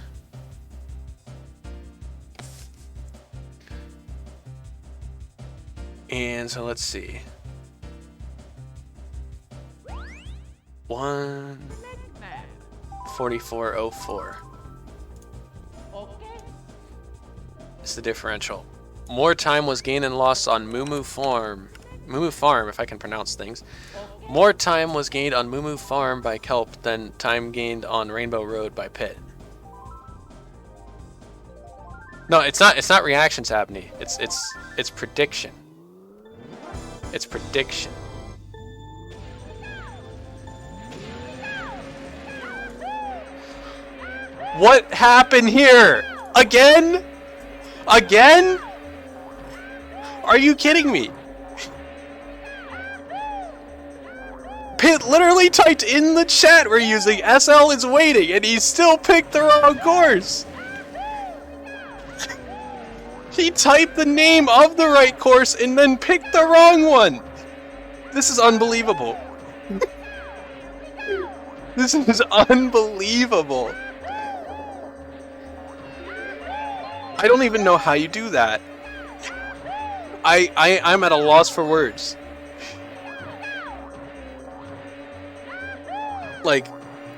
And so let's see. 144.04. Is the differential. More time was gained and lost on Moo Moo Farm, if I can pronounce things. More time was gained on Moo Moo Farm by Kelp than time gained on Rainbow Road by Pitt. No, it's not reactions, Abney. It's prediction. It's prediction. What happened here? Again? Again? Are you kidding me? Pitt literally typed in the chat we're using SL is waiting, and he still picked the wrong course. He typed the name of the right course and then picked the wrong one. This is unbelievable. This is unbelievable. I don't even know how you do that. I'm at a loss for words. Like,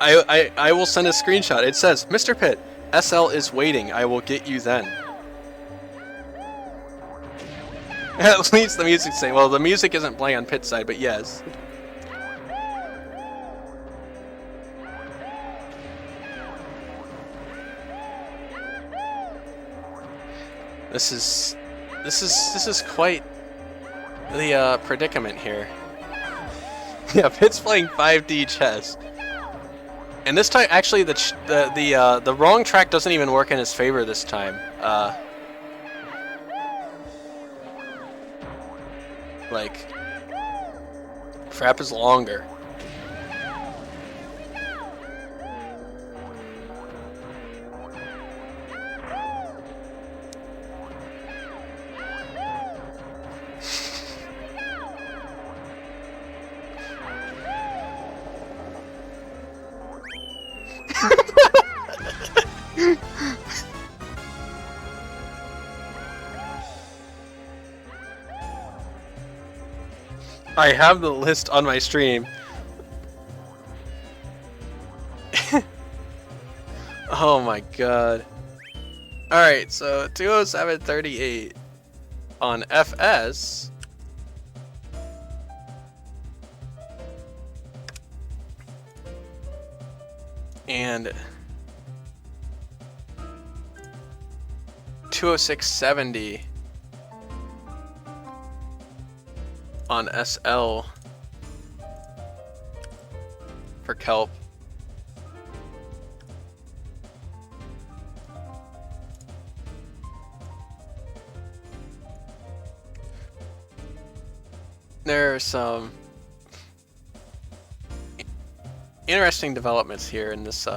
I will send a screenshot. It says, MrPitt, SL is waiting. I will get you then. At least the music's saying, well, the music isn't playing on Pitt's side, but yes. This is quite the predicament here. Yeah, Pitt's playing 5D chess, and this time actually the wrong track doesn't even work in his favor this time. Like, Frap is longer. I have the list on my stream. Oh my god. Alright, so 207.38 on FS. And 206.70 on SL for Kelp. There are some interesting developments here in this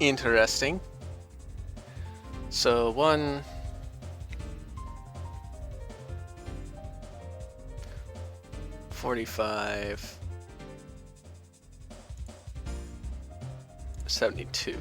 interesting. So 145 72.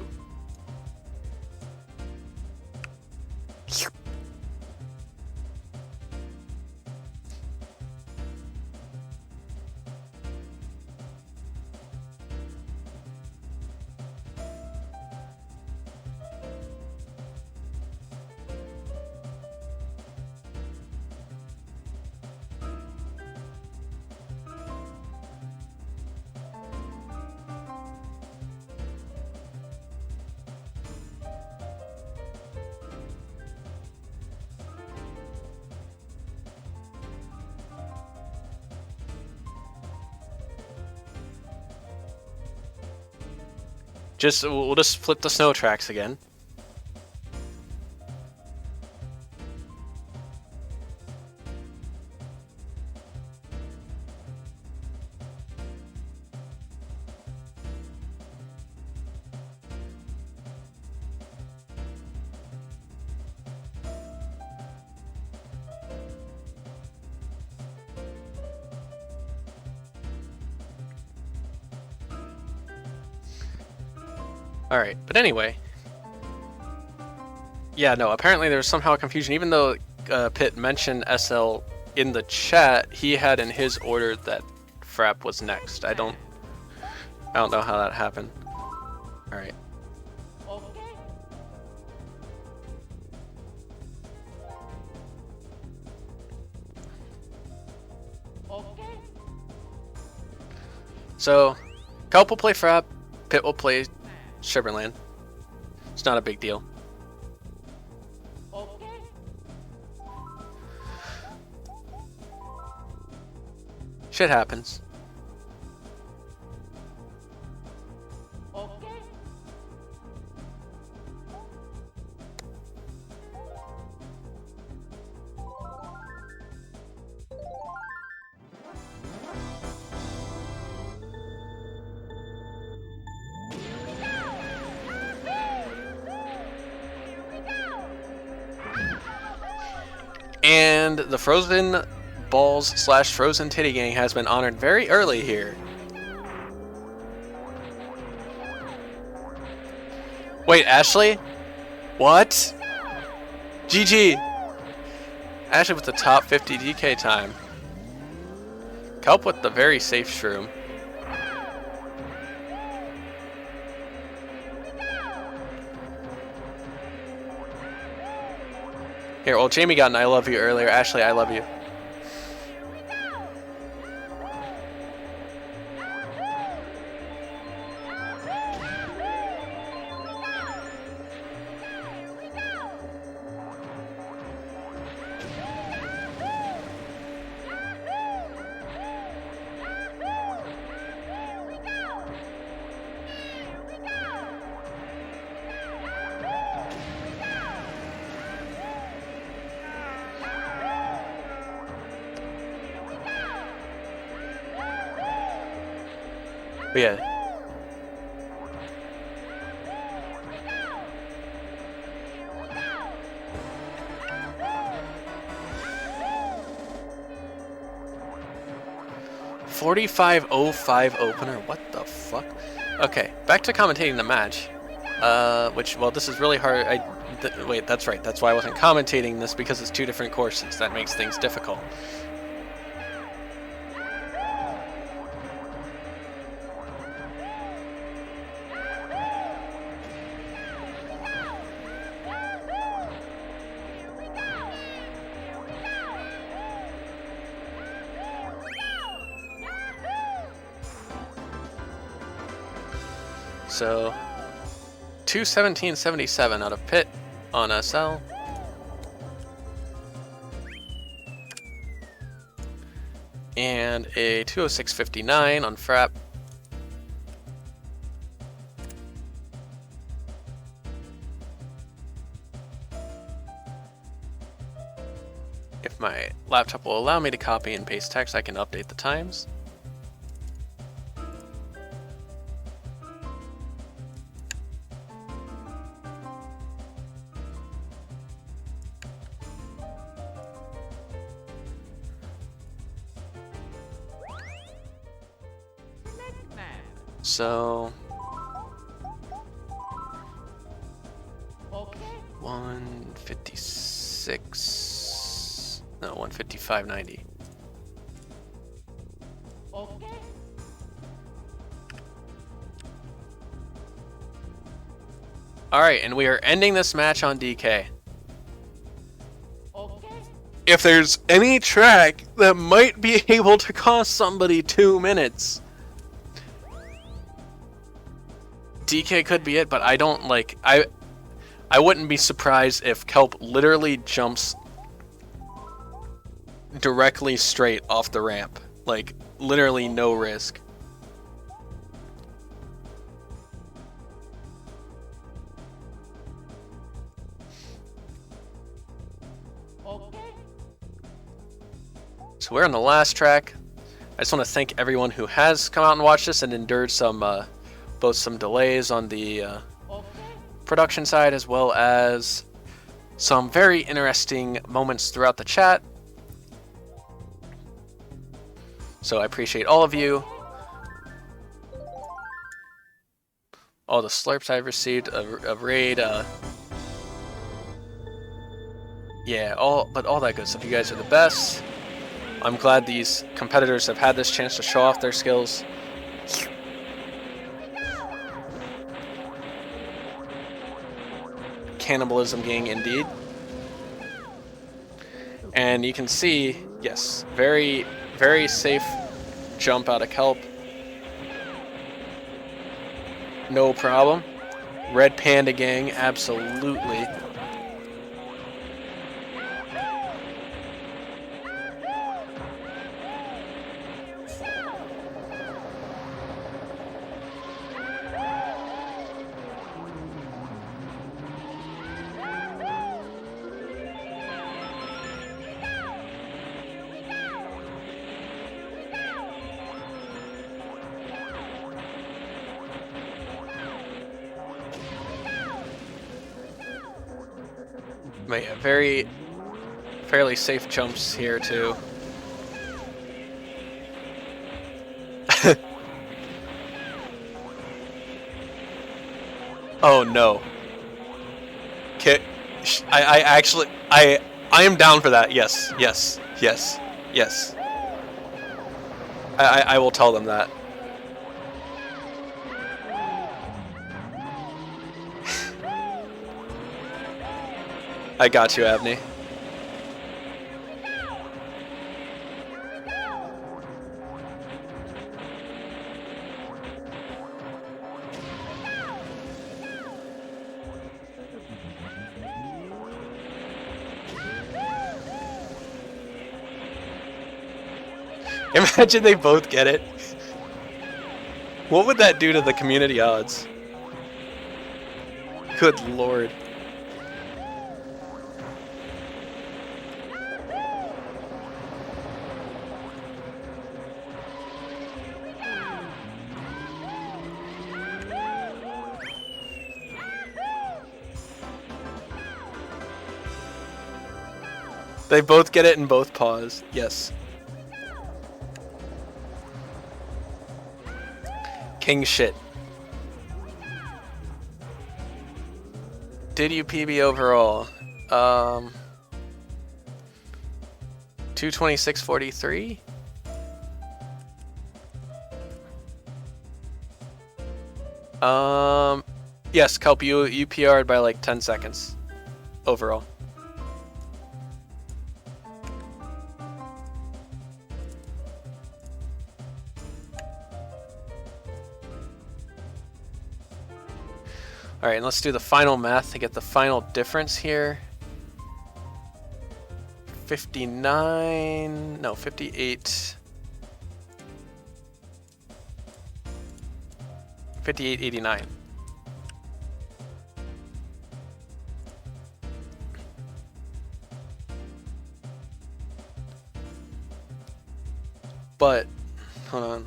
We'll just flip the snow tracks again. Alright, but anyway. Yeah, no, apparently there's somehow a confusion. Even though Pitt mentioned SL in the chat, he had in his order that Frapp was next. I don't know how that happened. Alright. So, Kelp will play Frapp, Pitt will play Shiverland. It's not a big deal. Shit happens. And the Frozen Balls / Frozen Titty Gang has been honored very early here. Wait, Ashley? What? GG! Ashley with the top 50 DK time. Kelp with the very safe shroom. Here, well, Jamie got an I love you earlier. Ashley, I love you. But yeah. $45.05 opener. What the fuck? Okay, back to commentating the match. Which, well, this is really hard. Wait, that's right. That's why I wasn't commentating this, because it's two different courses. That makes things difficult. So, 217.77 out of Pitt on SL. And a 206.59 on Frap. If my laptop will allow me to copy and paste text, I can update the times. So, 156, no, 155.90. Alright, and we are ending this match on DK. If there's any track that might be able to cost somebody 2 minutes, DK could be it, but I don't like... I wouldn't be surprised if Kelp literally jumps directly straight off the ramp. Like, literally no risk. So we're on the last track. I just want to thank everyone who has come out and watched this and endured some, both some delays on the production side as well as some very interesting moments throughout the chat. So I appreciate all of you. All the slurps I've received, a raid, yeah, all that good stuff. You guys are the best. I'm glad these competitors have had this chance to show off their skills. Cannibalism gang indeed. And you can see, yes, very, very safe jump out of Kelp. No problem. Red Panda gang, absolutely. Very, fairly safe jumps here too. Oh no. Okay, I am down for that. Yes, yes, yes, yes. I will tell them that. I got you, Abney. Imagine they both get it. What would that do to the community odds? Good lord. They both get it in both paws. Yes. King shit. did you PB overall? 226.43. Yes, Kelp, you PR'd by like 10 seconds overall. All right, and let's do the final math to get the final difference here. 59, no, 58. 58.89. But, hold on.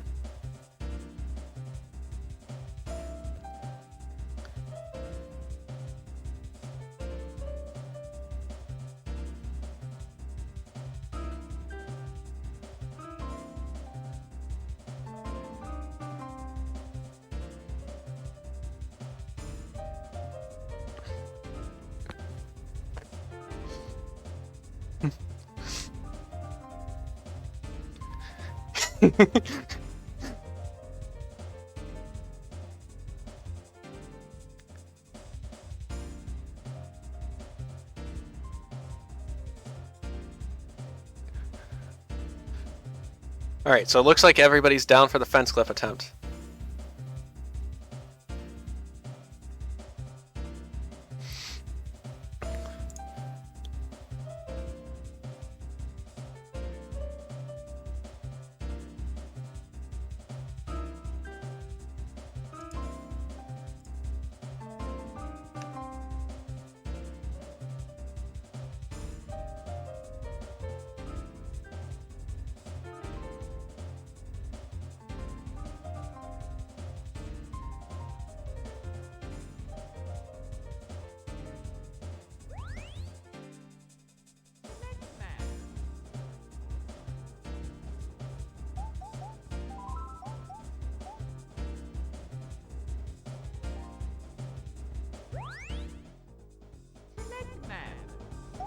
Alright, so it looks like everybody's down for the fence cliff attempt.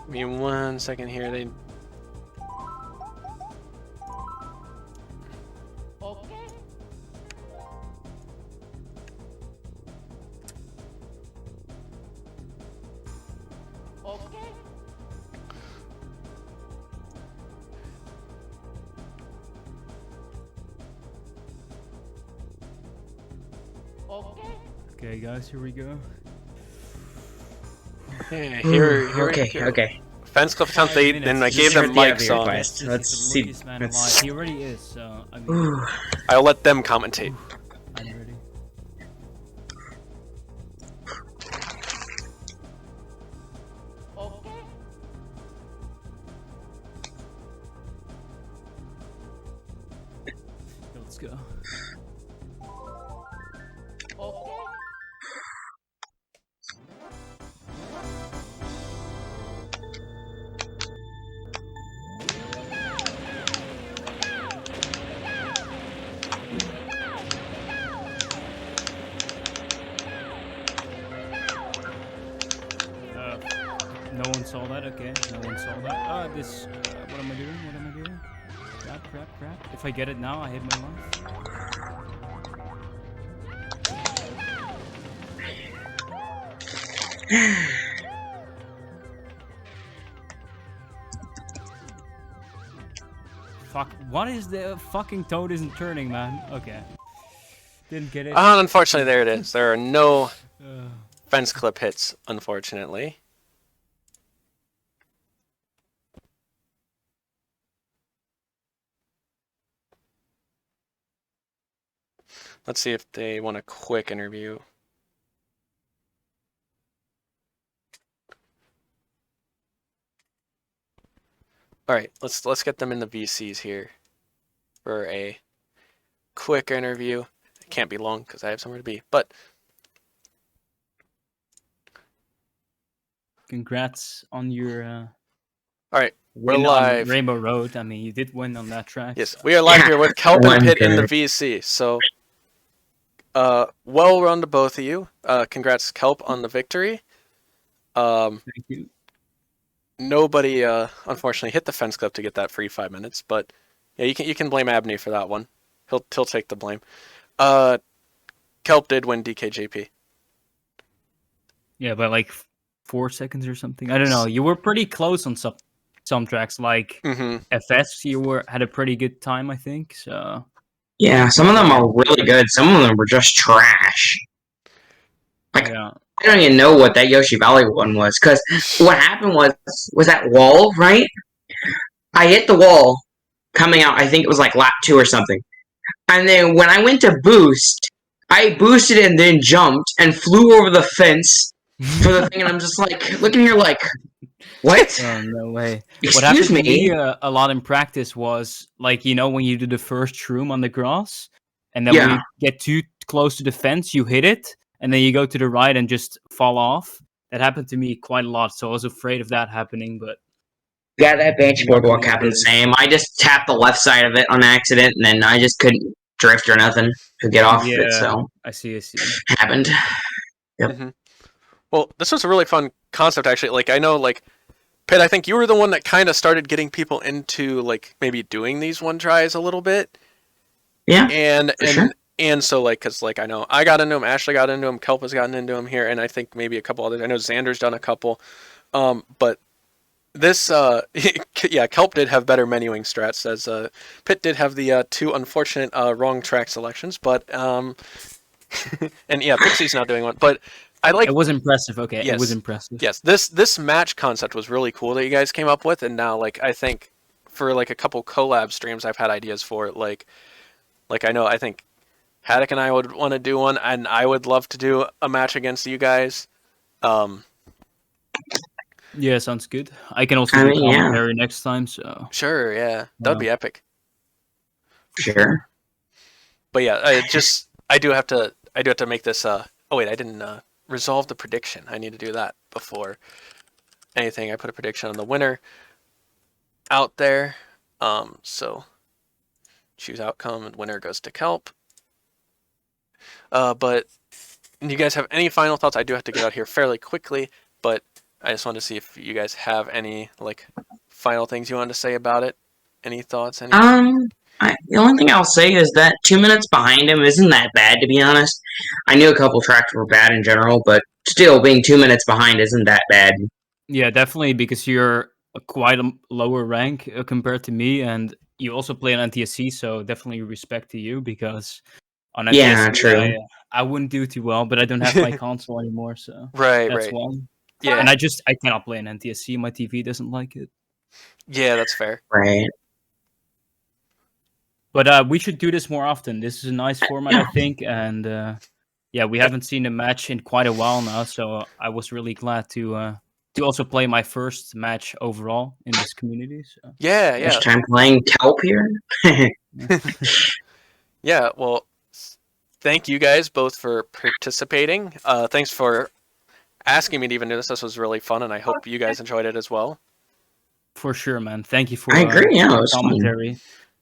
Give me 1 second here. They. Okay. Okay. Okay. Okay, guys, here we go. Yeah, here Okay, here. okay. Fence cliff attempt. Then I gave Just them heard the mics other on. request. This Let's is the see. luckiest man alive. Let's. He already is, so I mean, I'll let them commentate. I'm ready. Okay. Let's go. Okay. No one saw that. Okay, no one saw that. This. What am I doing? What am I doing? Crap, crap, crap. If I get it now, I hit my life. Fuck. What is the fucking toad isn't turning, man? Okay. Didn't get it. Unfortunately, there it is. There are no Uh, fence clip hits, unfortunately. Let's see if they want a quick interview. All right, let's get them in the VCs here for a quick interview. It can't be long because I have somewhere to be, but congrats on your all right, we're win on live. Rainbow Road. I mean, you did win on that track. Yes, we are live here with Kelp and One Pitt in the good. VC. So, well run to both of you. Congrats, Kelp, on the victory. Thank you. Nobody, unfortunately, hit the fence clip to get that free 5 minutes, but yeah, you can blame Abney for that one. He'll take the blame. Uh, Kelp did win DKJP. Yeah, by like 4 seconds or something. I don't know. You were pretty close on some tracks, like Mm-hmm. FS. You had a pretty good time, I think. So Yeah, some of them are really good. Some of them were just trash. Like, yeah, I don't even know what that Yoshi Valley one was. Because what happened was that wall, right? I hit the wall coming out, I think it was like lap 2 or something. And then when I went to boost, I boosted and then jumped and flew over the fence for the thing. And I'm just like, looking here like, what? oh no way. What Excuse happened to me? me a lot in practice was like when you do the first shroom on the grass, and then when Yeah. you get too close to the fence, you hit it, and then you go to the right and just fall off. That happened to me quite a lot, so I was afraid of that happening. But Yeah, that bench boardwalk luckily, it happened the didn't. same. I just tapped the left side of it on accident, and then I just couldn't drift or nothing to get off of it, Yeah, so I see. it happened. Yep. Mm-hmm. Well, this was a really fun concept, actually. Like, I know, like, Pitt, I think you were the one that kind of started getting people into, like, maybe doing these one tries a little bit. Yeah, And sure. and so, like, because, like, I know I got into him, Ashley got into him, Kelp has gotten into him here, and I think maybe a couple others. I know Xander's done a couple. But this, yeah, Kelp did have better menuing strats, as Pitt did have the two unfortunate wrong track selections, but, and yeah, Pixie's not doing one, but I like. It was impressive. Okay, it was Yes. impressive. Yes, this match concept was really cool that you guys came up with, and now like I think for like a couple collab streams I've had ideas for it. Like I think Haddock and I would want to do one, and I would love to do a match against you guys. Yeah, sounds good. I can also I do mean, yeah, commentary next time. So Sure, yeah, that'd be epic. sure. But yeah, I do have to make this. Oh wait, I didn't resolve the prediction. I need to do that before anything. I put a prediction on the winner out there. So choose outcome, and winner goes to Kelp. But you guys have any final thoughts? I do have to get out here fairly quickly, but I just wanted to see if you guys have any like final things you wanted to say about it. Any thoughts? Any? The only thing I'll say is that 2 minutes behind him isn't that bad, to be honest. I knew a couple tracks were bad in general, but still, being 2 minutes behind isn't that bad. yeah, definitely because you're quite a lower rank compared to me, and you also play on NTSC. So definitely respect to you because on Yeah, NTSC true. I wouldn't do too well, but I don't have my console anymore, so Right, that's right. one. Yeah, And I cannot play an NTSC. My TV doesn't like it. yeah, that's fair. Right. But we should do this more often. This is a nice format, I Yeah. think, and yeah, we haven't seen a match in quite a while now, so I was really glad to also play my first match overall in this community. So Yeah, yeah, First time playing Kelp here. yeah. Well, thank you guys both for participating. Thanks for asking me to even do this. This was really fun, and I hope you guys enjoyed it as well. for sure, man. Thank you for I agree. Yeah, it your was fun. commentary.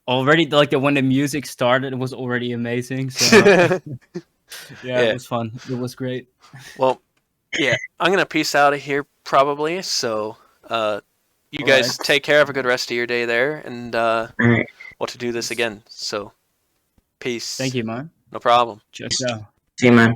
Already, like when the music started, it was already amazing. So Yeah. it was fun. It was great. Well, yeah. I'm gonna peace out of here probably. So, you guys Alright. take care. Have a good rest of your day there, and All right. we'll to do this again. So, peace. Thank you, man. No problem. Check out. See you, man.